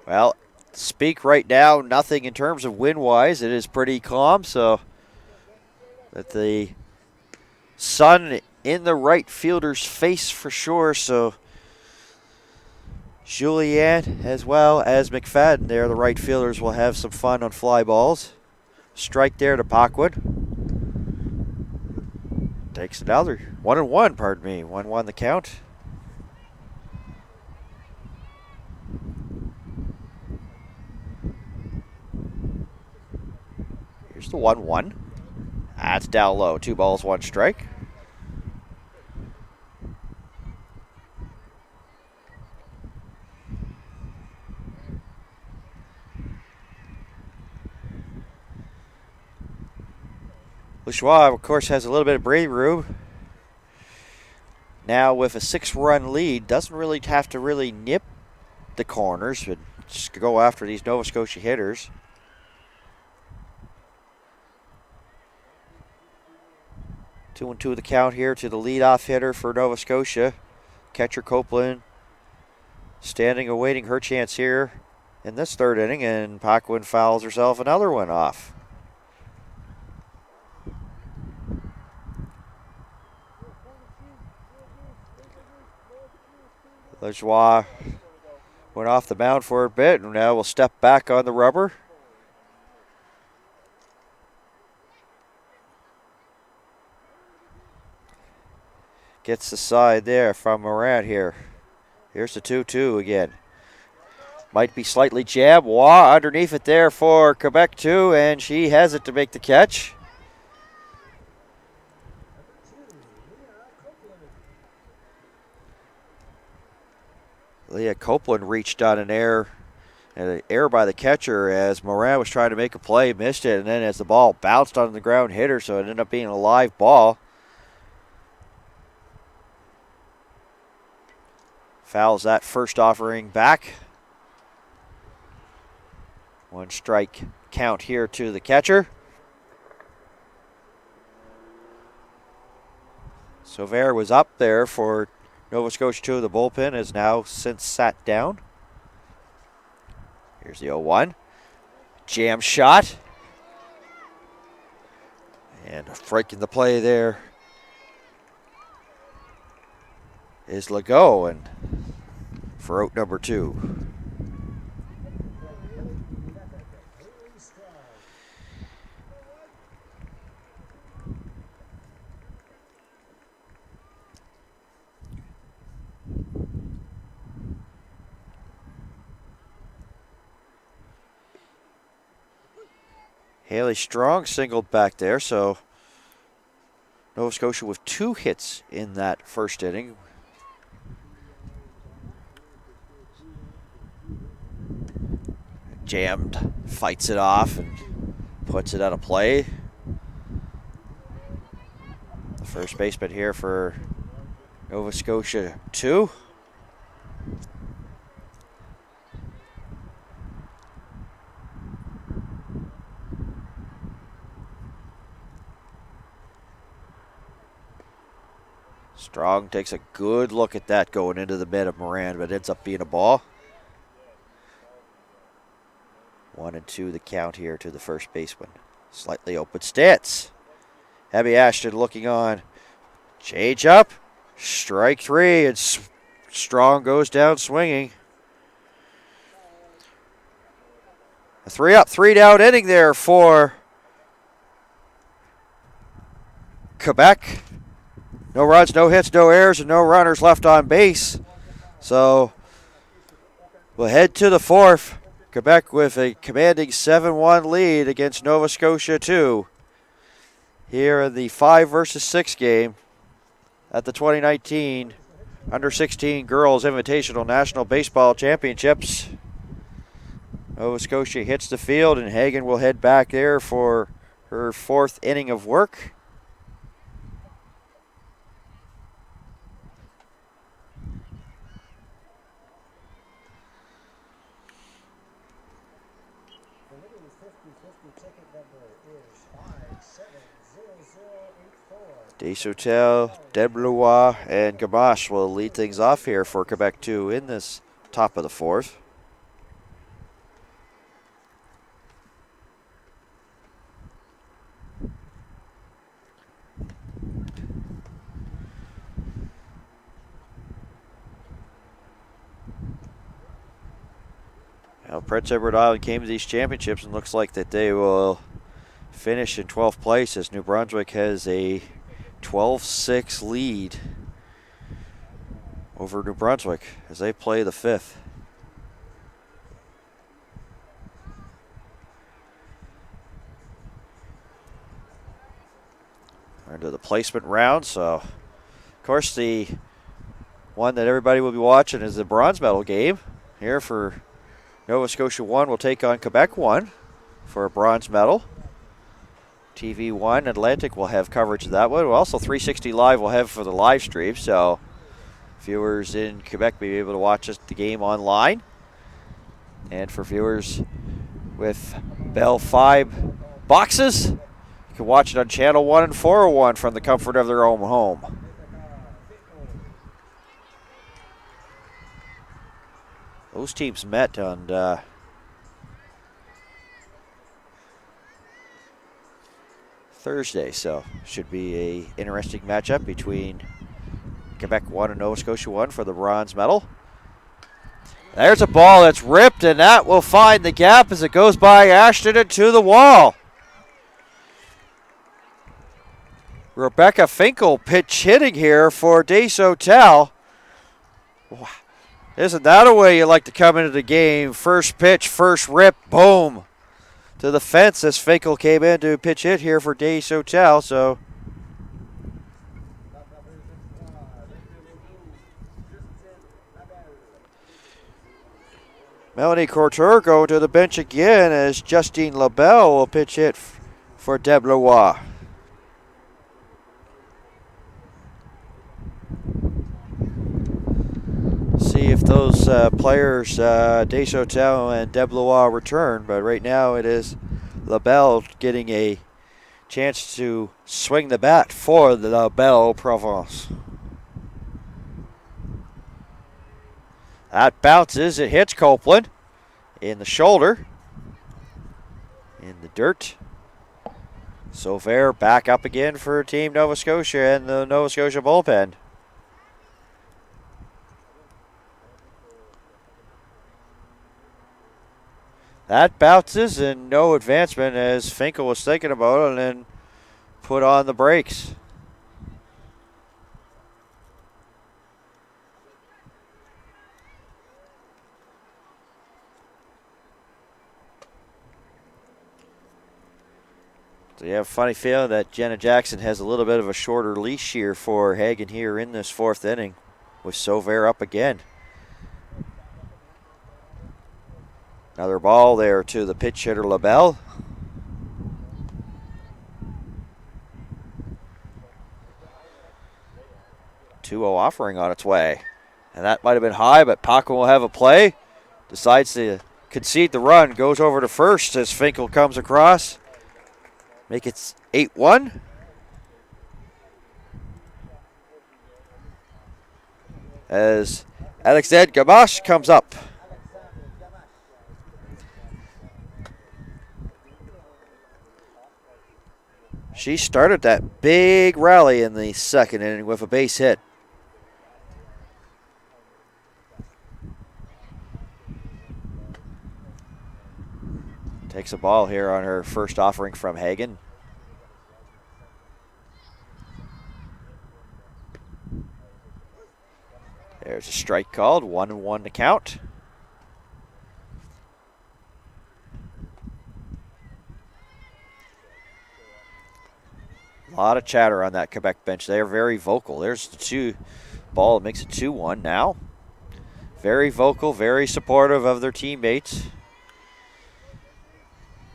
[SPEAKER 1] Well, speak right now, nothing in terms of wind-wise. It is pretty calm, so that the sun in the right fielder's face for sure. So Julien as well as McFadden there, the right fielders, will have some fun on fly balls. Strike there to Paquin. Takes another 1-1, pardon me. 1-1 the count. Here's the 1-1. That's down low. 2 balls, 1 strike. Lajoie, of course, has a little bit of breathing room. Now with a 6-run lead, doesn't really have to really nip the corners, but just go after these Nova Scotia hitters. Two and two the count here to the leadoff hitter for Nova Scotia. Catcher Copeland standing awaiting her chance here in this third inning, and Paquin fouls herself another one off. Lajoie went off the mound for a bit and now will step back on the rubber. Gets the side there from Morant here. Here's the 2-2 again. Might be slightly jab. Waugh underneath it there for Quebec 2, and she has it to make the catch. Leah Copeland reached on an error by the catcher as Moran was trying to make a play, missed it, and then as the ball bounced on the ground, hit her, so it ended up being a live ball. Fouls that first offering back. 1 strike count here to the catcher. Sauvert was up there for Nova Scotia 2. The bullpen has now since sat down. Here's the 0-1. Jam shot. And breaking the play there is Legault, and for out number 2. Haley Strong singled back there, so Nova Scotia with 2 hits in that first inning. jammed, fights it off and puts it out of play. The first baseman here for Nova Scotia 2. Strong takes a good look at that going into the mid of Moran, but ends up being a ball. 1-2 the count here to the first baseman. Slightly open stance. Abby Ashton looking on. Change up. Strike 3, and Strong goes down swinging. A 3-up, 3-down inning there for Quebec. No runs, no hits, no errors, and no runners left on base. So we'll head to the fourth. Quebec with a commanding 7-1 lead against Nova Scotia 2 here in the 5 versus 6 game at the 2019 Under-16 Girls Invitational National Baseball Championships. Nova Scotia hits the field, and Hagen will head back there for her 4th inning of work. Desautel, Deblois, and Gamache will lead things off here for Quebec 2 in this top of the 4th. Now, Prince Edward Island came to these championships and looks like that they will finish in 12th place as New Brunswick has a 12-6 lead over New Brunswick as they play the 5th. We're into the placement round, so of course the one that everybody will be watching is the bronze medal game. Here for Nova Scotia 1 will take on Quebec 1 for a bronze medal. TV1 Atlantic will have coverage of that one. Also 360 Live will have for the live stream, so viewers in Quebec will be able to watch the game online. And for viewers with Bell 5 boxes, you can watch it on Channel 1 and 401 from the comfort of their own home. Those teams met on Thursday, so should be a interesting matchup between Quebec 1 and Nova Scotia 1 for the bronze medal. There's a ball that's ripped, and that will find the gap as it goes by Ashton and to the wall. Rebecca Finkel pitch hitting here for Desautel. Isn't that a way you like to come into the game? First pitch, first rip, boom. To the fence as Finkel came in to pitch hit here for Desautel. So Melanie Couture going to the bench again as Justine LaBelle will pitch hit for Deblois. See if those players, Desautel and Deblois, return. But right now it is LaBelle getting a chance to swing the bat for the LaBelle Provence. That bounces. It hits Copeland in the shoulder, in the dirt. Sauvert back up again for Team Nova Scotia and the Nova Scotia bullpen. That bounces and no advancement as Finkel was thinking about it and then put on the brakes. So you have a funny feeling that Jenna Jackson has a little bit of a shorter leash here for Hagen here in this 4th inning with Sauvert up again. Another ball there to the pitch hitter, LaBelle. Two-0 offering on its way. And that might have been high, but Paco will have a play. Decides to concede the run. Goes over to first as Finkel comes across. Make it 8-1. As Alexandre Gamache comes up. She started that big rally in the second inning with a base hit. Takes a ball here on her first offering from Hagen. There's a strike called, 1-1 to count. A lot of chatter on that Quebec bench. They are very vocal. There's the two ball, makes it 2-1 now. Very vocal, very supportive of their teammates.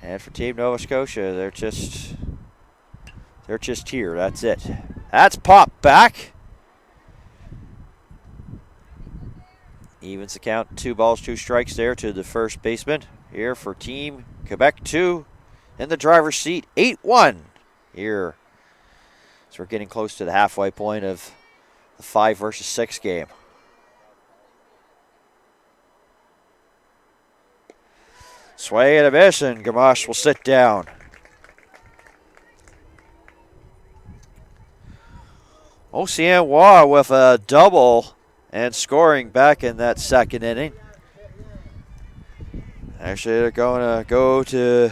[SPEAKER 1] And for Team Nova Scotia, they're just here. That's it. That's popped back. Evens the count. 2 balls, 2 strikes there to the first baseman. Here for Team Quebec 2 in the driver's seat. 8-1 here. So we're getting close to the halfway point of the 5 versus 6 game. Sway and a miss, and Gamache will sit down. Oceanois with a double and scoring back in that second inning. Actually, they're going to go to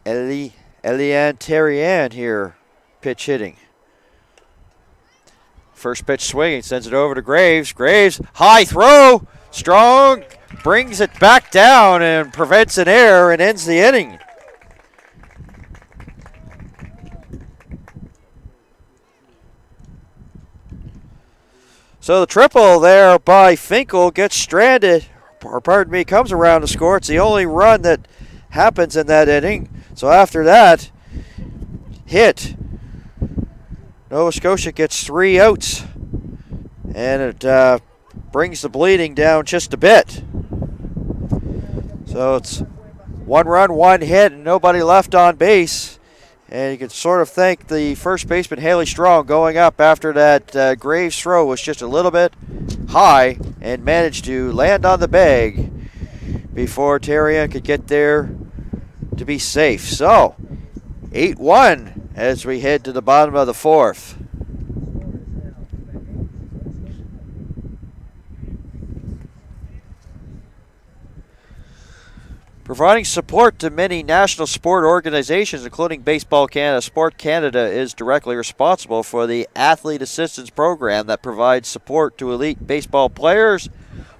[SPEAKER 1] Eliane Terrien here, pitch hitting. First pitch swinging, sends it over to Graves. Graves, high throw, strong, brings it back down and prevents an error and ends the inning. So the triple there by Finkel gets stranded, or pardon me, comes around to score. It's the only run that happens in that inning. So after that hit, Nova Scotia gets 3 outs, and it brings the bleeding down just a bit. So it's 1 run, 1 hit, and nobody left on base. And you can sort of thank the first baseman, Haley Strong, going up after that Graves throw was just a little bit high and managed to land on the bag before Terrien could get there to be safe. So 8-1 as we head to the bottom of the 4th. Providing support to many national sport organizations, including Baseball Canada, Sport Canada is directly responsible for the Athlete Assistance Program that provides support to elite baseball players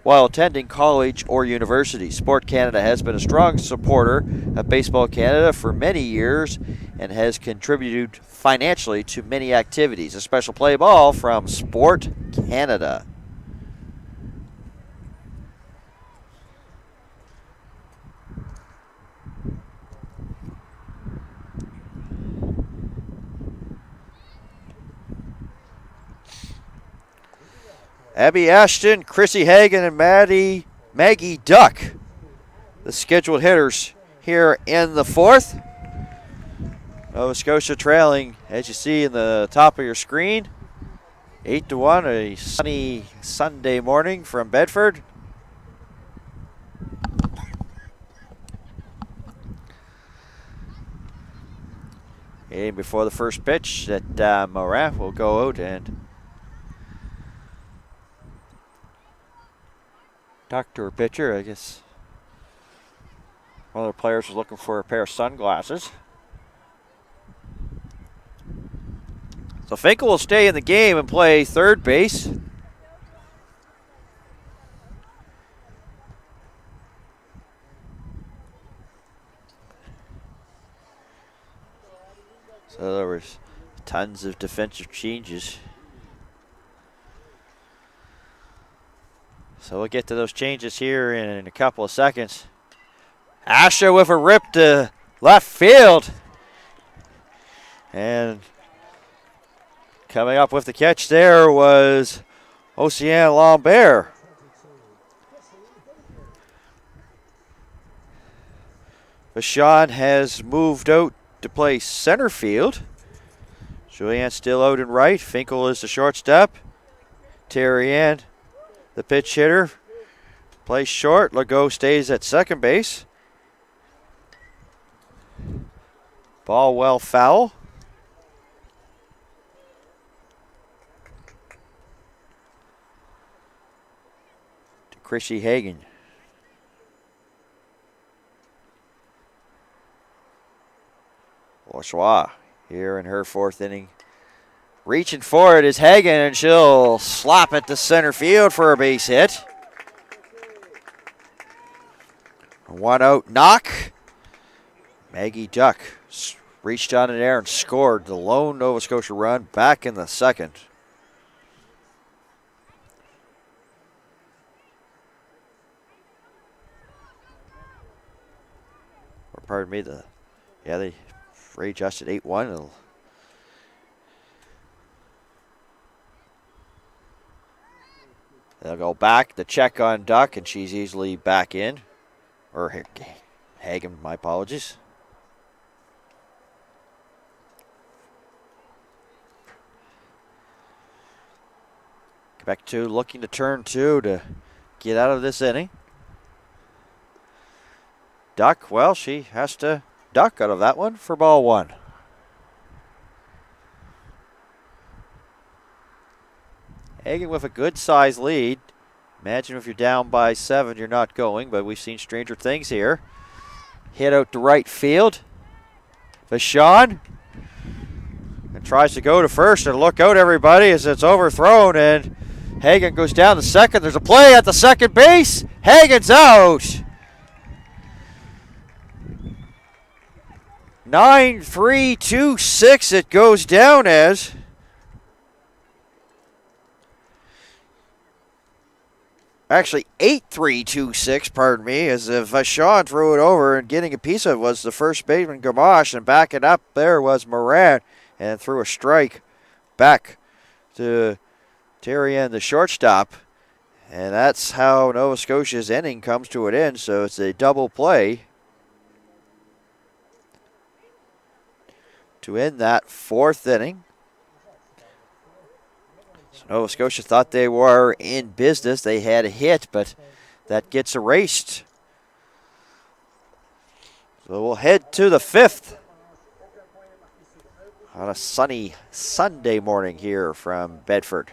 [SPEAKER 1] while attending college or university. Sport Canada has been a strong supporter of Baseball Canada for many years and has contributed financially to many activities. A special play ball from Sport Canada. Abby Ashton, Chrissy Hagen, and Maggie Duck, the scheduled hitters here in the 4th. Nova Scotia trailing, as you see in the top of your screen, 8-1, a sunny Sunday morning from Bedford. And before the first pitch, that Morin will go out and talk to her pitcher. I guess one of the players was looking for a pair of sunglasses. So Finkel will stay in the game and play third base. So there was tons of defensive changes. So we'll get to those changes here in a couple of seconds. Asha with a rip to left field. And coming up with the catch there was Océane Lambert. Vachon has moved out to play center field. Julianne still out in right. Finkel is the shortstop. Terrian, the pitch hitter, plays short. Legault stays at second base. Ball well foul. To Chrissy Hagen. Bourgeois here in her fourth inning. Reaching for it is Hagen, and she'll slap it to center field for a base hit. A 1-out knock. Maggie Duck reached on in there and scored the lone Nova Scotia run back in the second. Or pardon me, they readjusted 8-1. They'll go back to check on Duck, and she's easily back in. Or Hagen, my apologies. Quebec 2 looking to turn 2 to get out of this inning. Duck, well, she has to duck out of that one for ball 1. Hagen with a good size lead. Imagine if you're down by 7, you're not going, but we've seen stranger things here. Hit out to right field. Vachon. And tries to go to first, and look out, everybody, as it's overthrown, and Hagen goes down to second. There's a play at the second base. Hagen's out. 9-3-2-6 it goes down as. Actually, 8-3-2-6, pardon me, as if Vachon threw it over, and getting a piece of it was the first baseman, Gamache, and backing up there was Moran, and threw a strike back to Terrien, the shortstop. And that's how Nova Scotia's inning comes to an end, so it's a double play to end that fourth inning. So Nova Scotia thought they were in business. They had a hit, but that gets erased. So we'll head to the fifth on a sunny Sunday morning here from Bedford.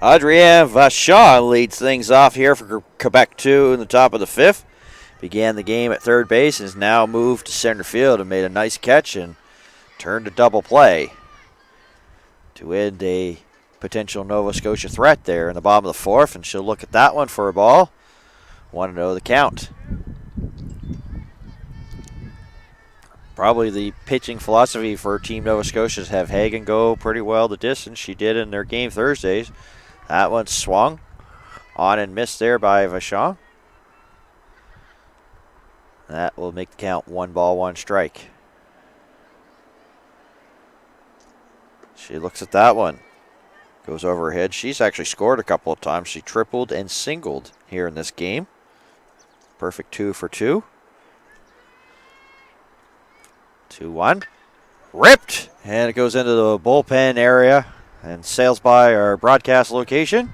[SPEAKER 1] Adrienne Vachon leads things off here for Quebec 2 in the top of the fifth. Began the game at third base and has now moved to center field and made a nice catch and turned a double play to end a potential Nova Scotia threat there in the bottom of the fourth. And she'll look at that one for a ball. Want to know the count. Probably the pitching philosophy for Team Nova Scotia is have Hagen go pretty well the distance. She did in their game Thursdays. That one swung on and missed there by Vachon. That will make the count 1 ball, 1 strike. She looks at that one. Goes over her head. She's actually scored a couple of times. She tripled and singled here in this game. Perfect 2 for 2. 2-1. Ripped. And it goes into the bullpen area and sails by our broadcast location.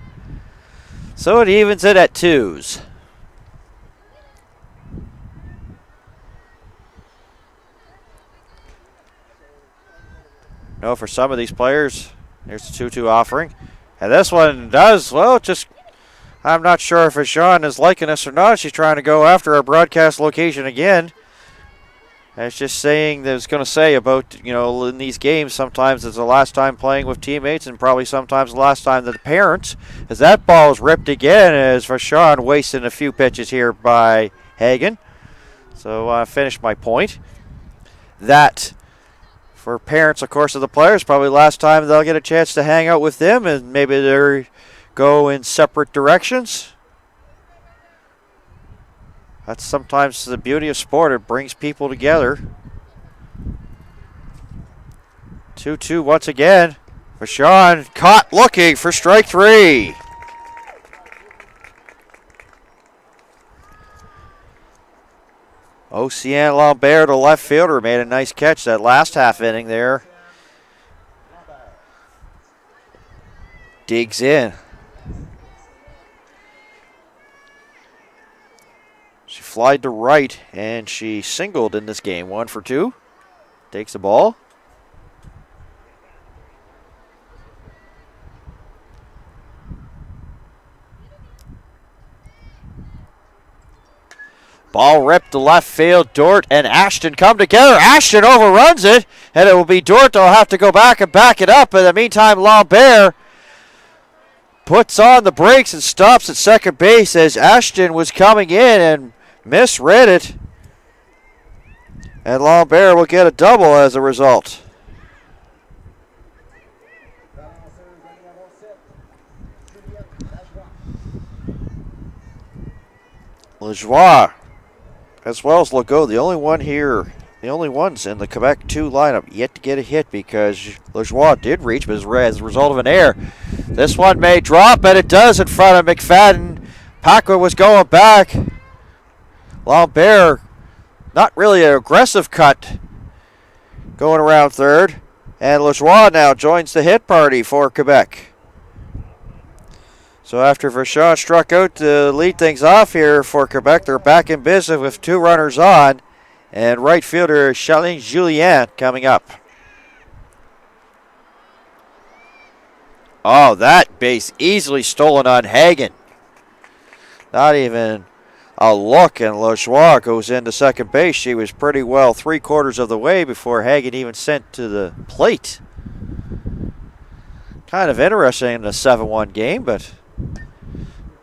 [SPEAKER 1] So it evens it at 2s. No, for some of these players, here's the 2-2 offering. And this one does, well, just, I'm not sure if Sean is liking this or not. She's trying to go after our broadcast location again. I was just saying that I was going to say about, in these games, sometimes it's the last time playing with teammates and probably sometimes the last time that the parents, as that ball is ripped again as Vachon wasting a few pitches here by Hagen. So I finished my point. That, for parents, of course, of the players, probably last time they'll get a chance to hang out with them and maybe they go in separate directions. That's sometimes the beauty of sport. It brings people together. 2-2 once again. Vachon caught looking for strike 3. Ocean Lambert, the left fielder, made a nice catch that last half inning there. Digs in. She flied to right, and she singled in this game. 1 for 2. Takes the ball. Ball ripped to left field. Dort and Ashton come together. Ashton overruns it, and it will be Dort that'll have to go back and back it up. In the meantime, Lambert puts on the brakes and stops at second base as Ashton was coming in and misread it. And Lambert will get a double as a result. Lajoie, as well as Legault, the only ones in the Quebec 2 lineup yet to get a hit because Lajoie did reach, but as a result of an error. This one may drop, and it does in front of McFadden. Paco was going back. Lambert, not really an aggressive cut, going around third. And Lajoie now joins the hit party for Quebec. So after Vachon struck out to lead things off here for Quebec, they're back in business with 2 runners on. And right fielder Charlene Julien coming up. Oh, that base easily stolen on Hagen. Not even a look, and Lajoie goes into second base. She was pretty well 3/4 of the way before Hagen even sent to the plate. Kind of interesting in a 7-1 game, but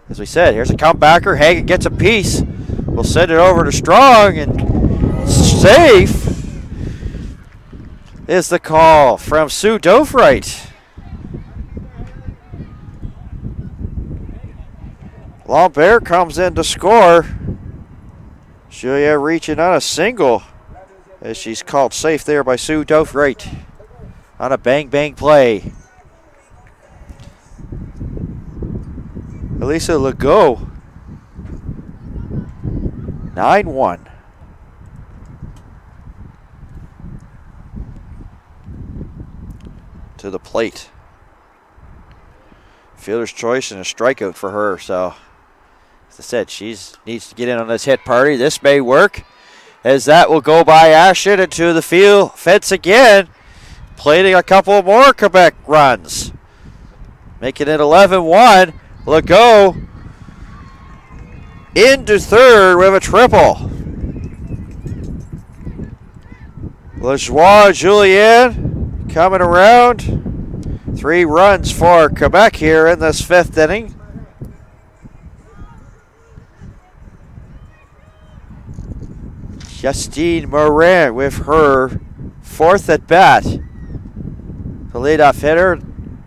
[SPEAKER 1] as we said, here's a comebacker. Hagen gets a piece. We'll send it over to Strong, and safe is the call from Sue Dofright. Lambert comes in to score. Julia reaching on a single as she's called safe there by Sue Dofright on a bang-bang play. Elisa Legault, 9-1. To the plate. Fielder's choice and a strikeout for her, so as I said, she needs to get in on this hit party. This may work as that will go by Ashton into the field fence again, plating a couple more Quebec runs, making it 11-1. Legault into third with a triple. Lajoie Julien coming around. 3 runs for Quebec here in this 5th inning. Justine Morin with her 4th at bat. The leadoff hitter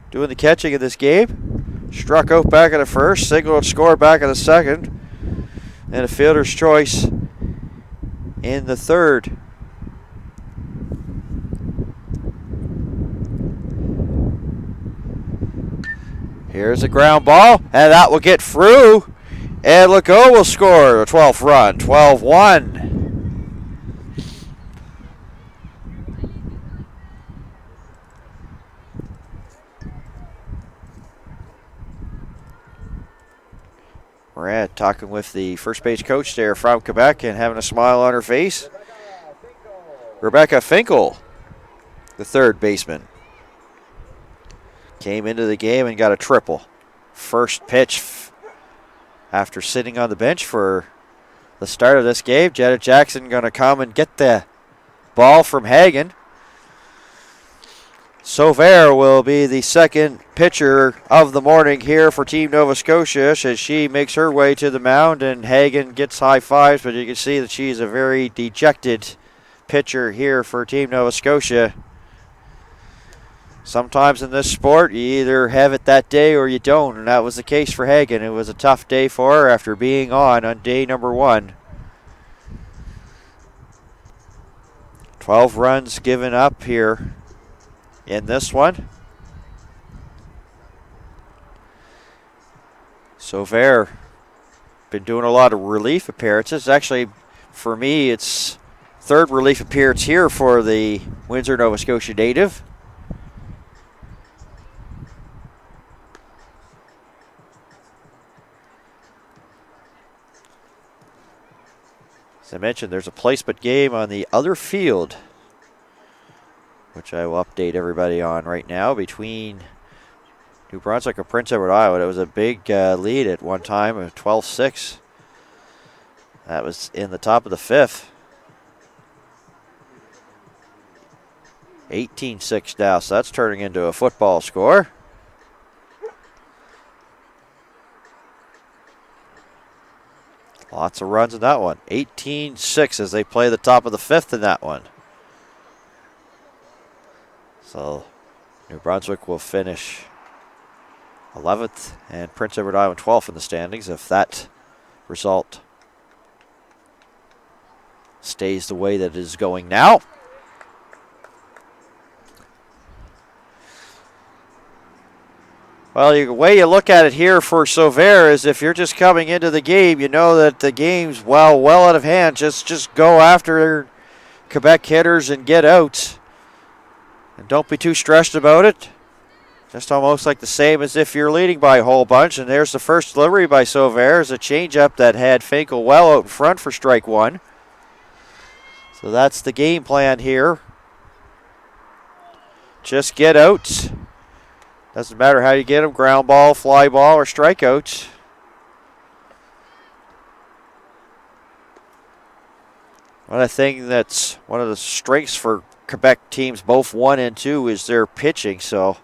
[SPEAKER 1] doing the catching in this game. Struck out back in the first, singled and scored back in the second. And a fielder's choice in the third. Here's a ground ball, and that will get through. And Legault will score the 12th run, 12-1. Morant talking with the first base coach there from Quebec and having a smile on her face. Rebecca Finkel, the third baseman, came into the game and got a triple. First pitch after sitting on the bench for the start of this game. Jetta Jackson going to come and get the ball from Hagen. Sauvert will be the second pitcher of the morning here for Team Nova Scotia as she makes her way to the mound, and Hagen gets high fives, but you can see that she's a very dejected pitcher here for Team Nova Scotia. Sometimes in this sport, you either have it that day or you don't, and that was the case for Hagen. It was a tough day for her after being on day number 1. 12 runs given up here in this one. Sauvert been doing a lot of relief appearances. Actually, for me, it's third relief appearance here for the Windsor, Nova Scotia native. As I mentioned, there's a placement game on the other field, which I will update everybody on right now, between New Brunswick and Prince Edward Island. It was a big lead at one time of 12-6. That was in the top of the 5th. 18-6 now, so that's turning into a football score. Lots of runs in that one. 18-6 as they play the top of the 5th in that one. So New Brunswick will finish 11th and Prince Edward Island 12th in the standings if that result stays the way that it is going now. Well, the way you look at it here for Sauvert is if you're just coming into the game, you know that the game's well out of hand. Just go after Quebec hitters and get out. And don't be too stressed about it. Just almost like the same as if you're leading by a whole bunch. And there's the first delivery by Sauvert. It's a changeup that had Finkel well out in front for strike 1. So that's the game plan here. Just get out. Doesn't matter how you get them, ground ball, fly ball, or strikeouts. One thing that's one of the strengths for Quebec teams, both 1 and 2, is their pitching. So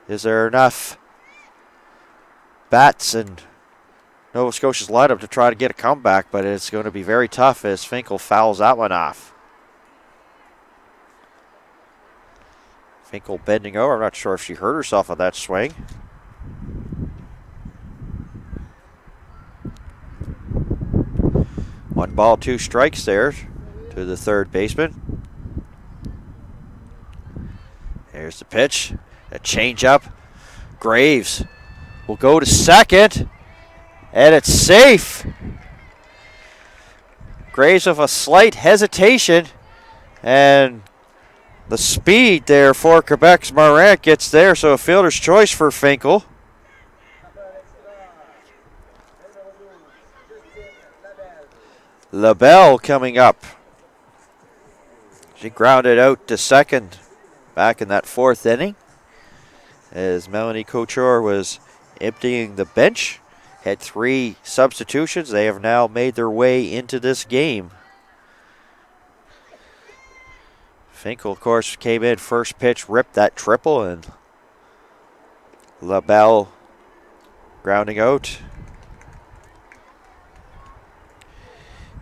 [SPEAKER 1] is there enough bats in Nova Scotia's lineup to try to get a comeback? But it's going to be very tough as Finkel fouls that one off. Finkel bending over. I'm not sure if she hurt herself on that swing. One ball, 2 strikes there to the third baseman. There's the pitch. A changeup. Graves will go to second. And it's safe. Graves with a slight hesitation. And the speed there for Quebec's Morant gets there, so a fielder's choice for Finkel. LaBelle coming up. She grounded out to second back in that 4th inning as Melanie Couture was emptying the bench. Had 3 substitutions. They have now made their way into this game. Finkel, of course, came in first pitch, ripped that triple, and LaBelle grounding out.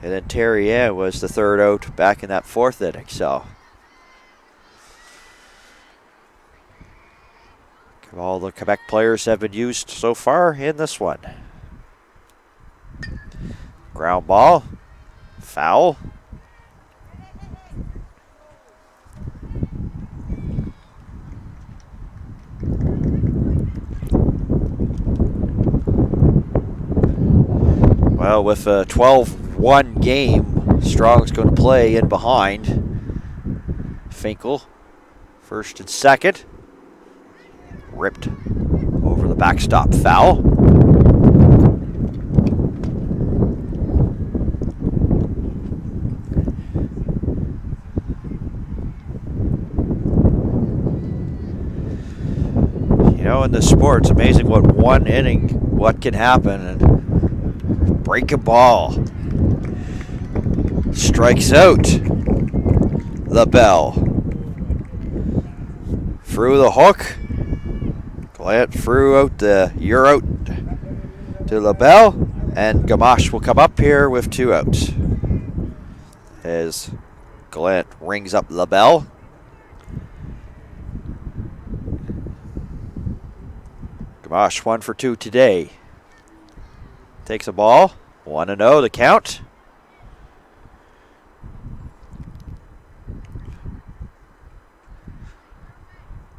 [SPEAKER 1] And then Terrien was the third out back in that 4th inning. So all the Quebec players have been used so far in this one. Ground ball, foul. Well, with a 12-1 game, Strong's going to play in behind. Finkel, first and second. Ripped over the backstop, foul. You know, in this sport, it's amazing what can happen. And break a ball. Strikes out. LaBelle. Through the hook. Glant threw out you're out to LaBelle. And Gamache will come up here with 2 outs. As Glant rings up LaBelle. Gamache 1 for 2 today. Takes a ball. 1-0 the count.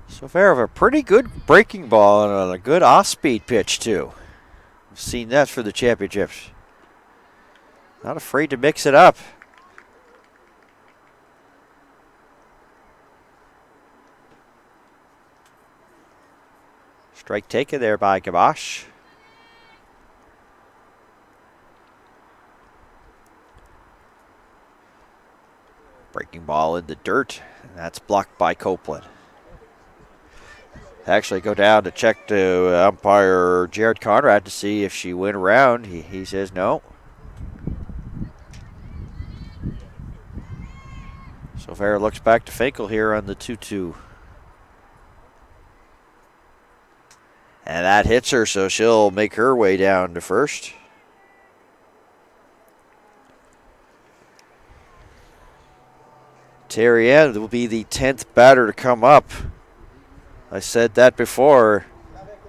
[SPEAKER 1] So far, have a pretty good breaking ball and on a good off-speed pitch, too. We've seen that for the championships. Not afraid to mix it up. Strike taken there by Gamache. Breaking ball in the dirt, and that's blocked by Copeland. Actually go down to check to umpire Jared Conrad to see if she went around. He says no. So Vera looks back to Finkel here on the 2-2. And that hits her, so she'll make her way down to first. Terry Ann will be the 10th batter to come up. I said that before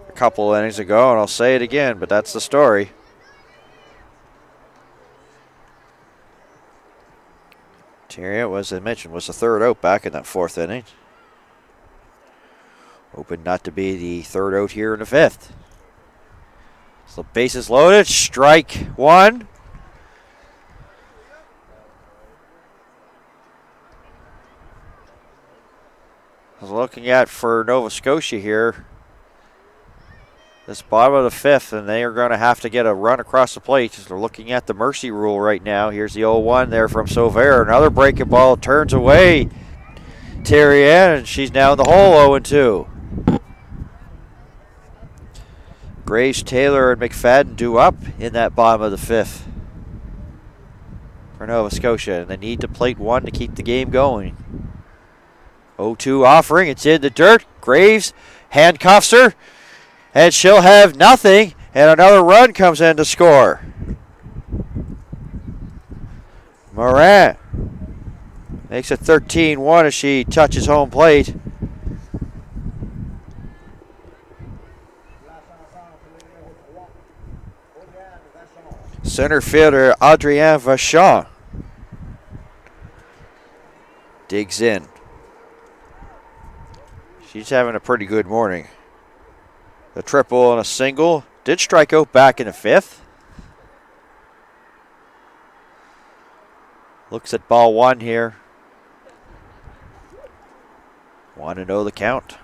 [SPEAKER 1] a couple innings ago, and I'll say it again, but that's the story. Terry, as I mentioned, was the 3rd out back in that 4th inning. Hoping not to be the 3rd out here in the 5th. So bases loaded, strike 1. I was looking at for Nova Scotia here. This bottom of the 5th, and they are going to have to get a run across the plate. They're looking at the mercy rule right now. Here's the 0-1 there from Sauveur. Another breaking ball turns away. Terry Ann, and she's now in the hole 0-2. Graves, Taylor, and McFadden due up in that bottom of the 5th for Nova Scotia, and they need to plate 1 to keep the game going. 0-2 offering, it's in the dirt. Graves handcuffs her, and she'll have nothing, and another run comes in to score. Moran makes it 13-1 as she touches home plate. Center fielder Adrienne Vachon digs in. She's having a pretty good morning. A triple and a single. Did strike out back in the 5th. Looks at ball 1 here. 1-0 the count.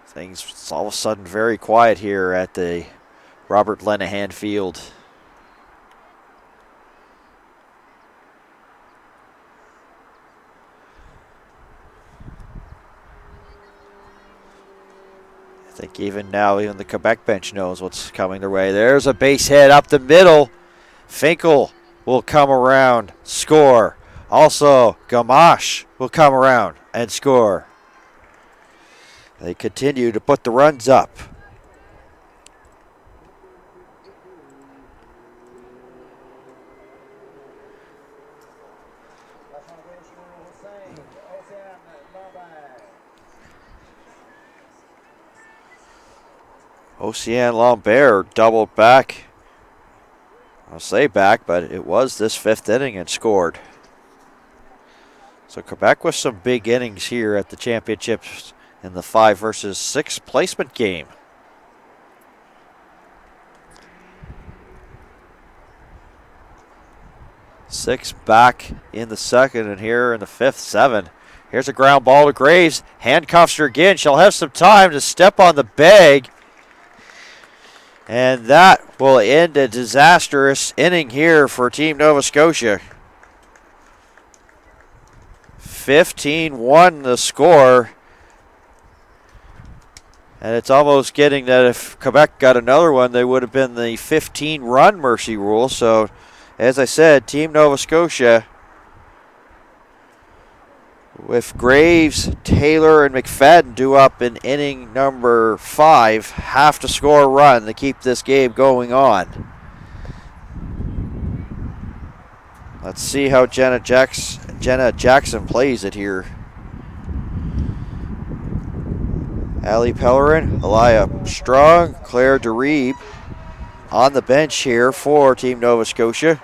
[SPEAKER 1] Things all of a sudden very quiet here at the Robert Lenahan Field. I think even now, even the Quebec bench knows what's coming their way. There's a base hit up the middle. Finkel will come around, score. Also, Gamache will come around and score. They continue to put the runs up. Océane Lambert doubled back. I'll say back, but it was this 5th inning and scored. So Quebec with some big innings here at the championships in the 5 versus 6 placement game. 6 back in the second, and here in the fifth, 7. Here's a ground ball to Graves. Handcuffs her again. She'll have some time to step on the bag. And that will end a disastrous inning here for Team Nova Scotia. 15-1 the score. And it's almost getting that if Quebec got another one, they would have been the 15-run mercy rule. So, as I said, Team Nova Scotia, with Graves, Taylor, and McFadden due up in inning number 5, have to score a run to keep this game going on. Let's see how Jenna Jackson plays it here. Allie Pellerin, Elia Strong, Claire DeReeb on the bench here for Team Nova Scotia.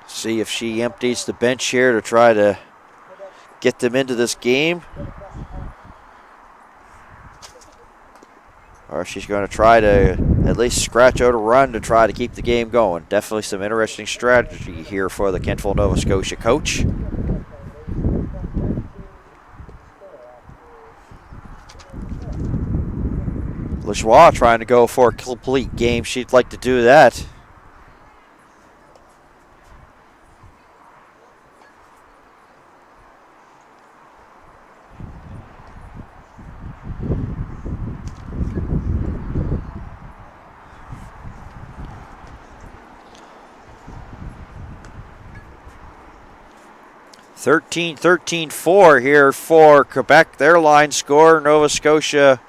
[SPEAKER 1] See if she empties the bench here to try to get them into this game. Or she's going to try to at least scratch out a run to try to keep the game going. Definitely some interesting strategy here for the Kentville Nova Scotia coach. Lajoie trying to go for a complete game. She'd like to do that. (13-4) here for Quebec. Their line score, Nova Scotia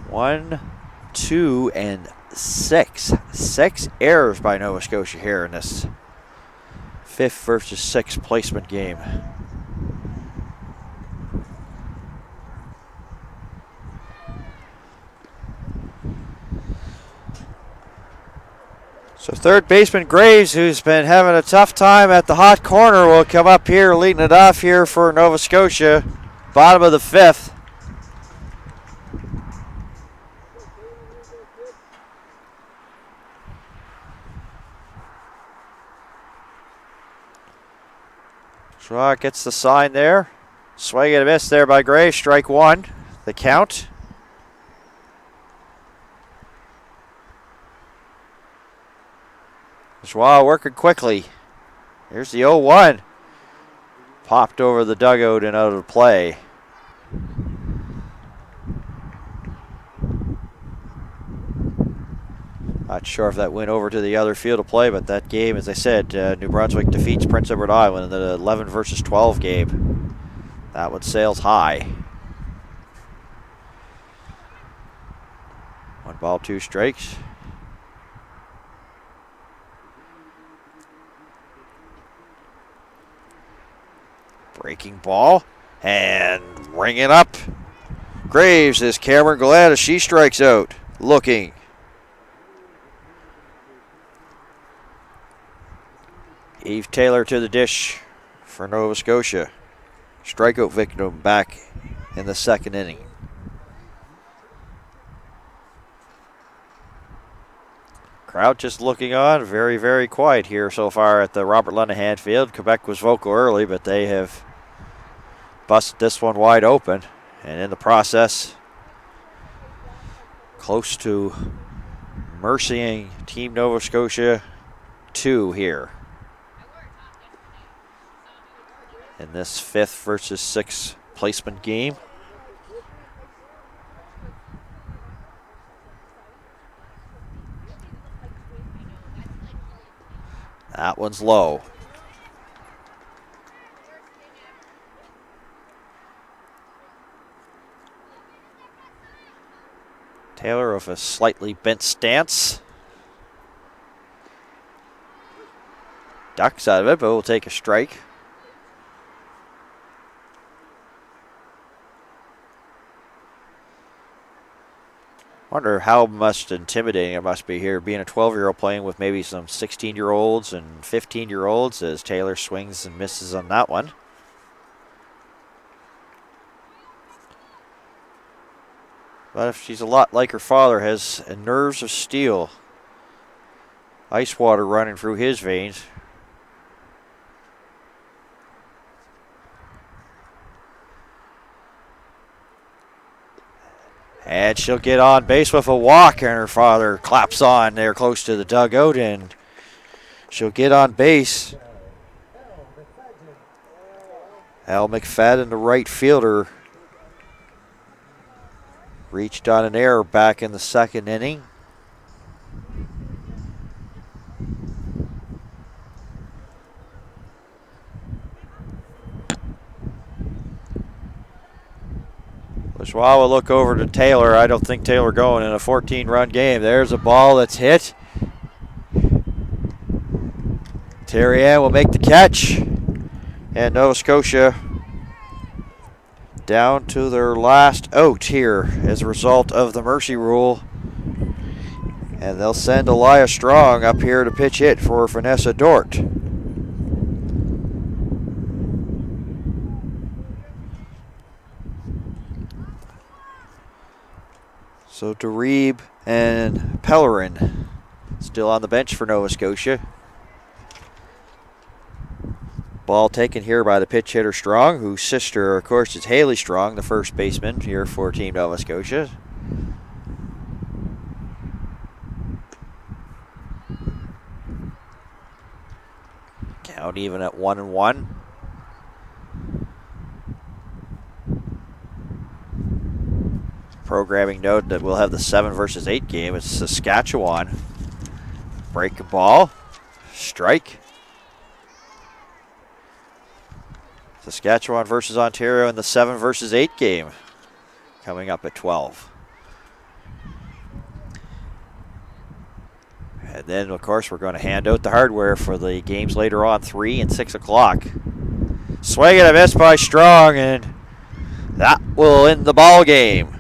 [SPEAKER 1] 1, 2, and 6. 6 errors by Nova Scotia here in this 5th versus 6th placement game. So third baseman Graves, who's been having a tough time at the hot corner, will come up here leading it off here for Nova Scotia. Bottom of the 5th. Schwab gets the sign there. Swing and a miss there by Graves. Strike 1. The count. Schwab working quickly. Here's the 0-1. Popped over the dugout and out of play. Not sure if that went over to the other field of play, but that game, as I said, New Brunswick defeats Prince Edward Island in the 11 versus 12 game. That one sails high. 1 ball, 2 strikes. Breaking ball and ringing up. Graves is Cameron Glad as she strikes out. Looking. Eve Taylor to the dish for Nova Scotia. Strikeout victim back in the 2nd inning. Crowd just looking on. Very, very quiet here so far at the Robert Lenahan Field. Quebec was vocal early, but they have busted this one wide open. And in the process, close to mercying Team Nova Scotia 2 here in this 5th versus 6th placement game. That one's low. Taylor with a slightly bent stance. Ducks out of it, but will take a strike. Wonder how much intimidating it must be here, being a 12-year-old playing with maybe some 16-year-olds and 15-year-olds as Taylor swings and misses on that one. But if she's a lot like her father, has nerves of steel. Ice water running through his veins. And she'll get on base with a walk, and her father claps on there close to the dugout, and she'll get on base. Al McFadden, the right fielder, reached on an error back in the second inning. While we'll look over to Taylor. I don't think Taylor going in a 14-run game. There's a ball that's hit. Terry Ann will make the catch. And Nova Scotia down to their last out here as a result of the mercy rule. And they'll send Elia Strong up here to pitch hit for Vanessa Dort. So Darib and Pellerin still on the bench for Nova Scotia. Ball taken here by the pitch hitter Strong, whose sister, of course, is Haley Strong, the first baseman here for Team Nova Scotia. Count even at 1-1. Programming note that we'll have the 7 versus 8 game. It's Saskatchewan. Break a ball. Strike. Saskatchewan versus Ontario in the 7 versus 8 game. Coming up at 12. And then, of course, we're going to hand out the hardware for the games later on, 3 and 6 o'clock. Swing and a miss by Strong, and that will end the ball game.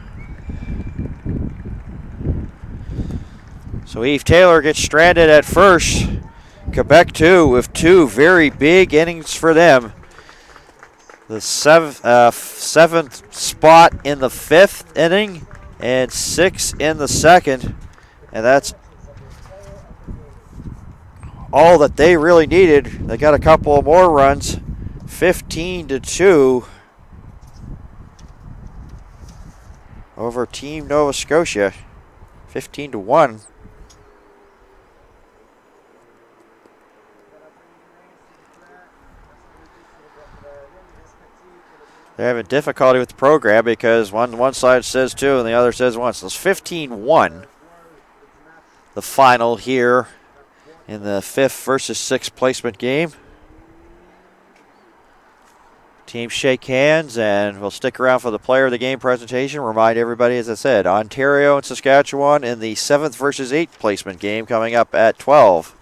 [SPEAKER 1] So Eve Taylor gets stranded at first. Quebec, too, with 2 very big innings for them. The 7th spot in the 5th inning and 6 in the 2nd. And that's all that they really needed. They got a couple more runs. 15-2 over Team Nova Scotia. 15-1. They're having difficulty with the program because one side says 2 and the other says 1. So it's 15-1. The final here in the 5th versus 6th placement game. Teams shake hands, and we'll stick around for the player of the game presentation. Remind everybody, as I said, Ontario and Saskatchewan in the 7th versus 8th placement game coming up at 12.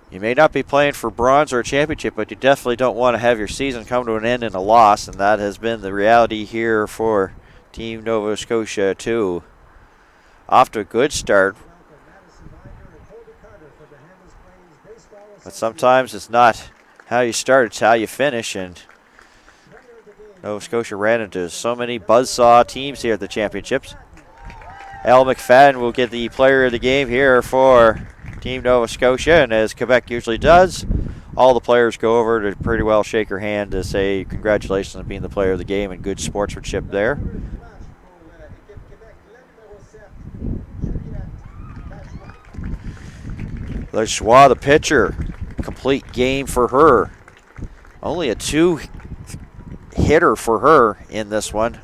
[SPEAKER 1] You may not be playing for bronze or a championship, but you definitely don't want to have your season come to an end in a loss, and that has been the reality here for Team Nova Scotia too. Off to a good start, but sometimes it's not how you start, it's how you finish, and Nova Scotia ran into so many buzzsaw teams here at the championships. Al McFadden will get the player of the game here for Team Nova Scotia, and as Quebec usually does, all the players go over to pretty well shake her hand to say congratulations on being the player of the game and good sportsmanship there. Lechois, the pitcher, complete game for her. Only a 2-hitter for her in this one.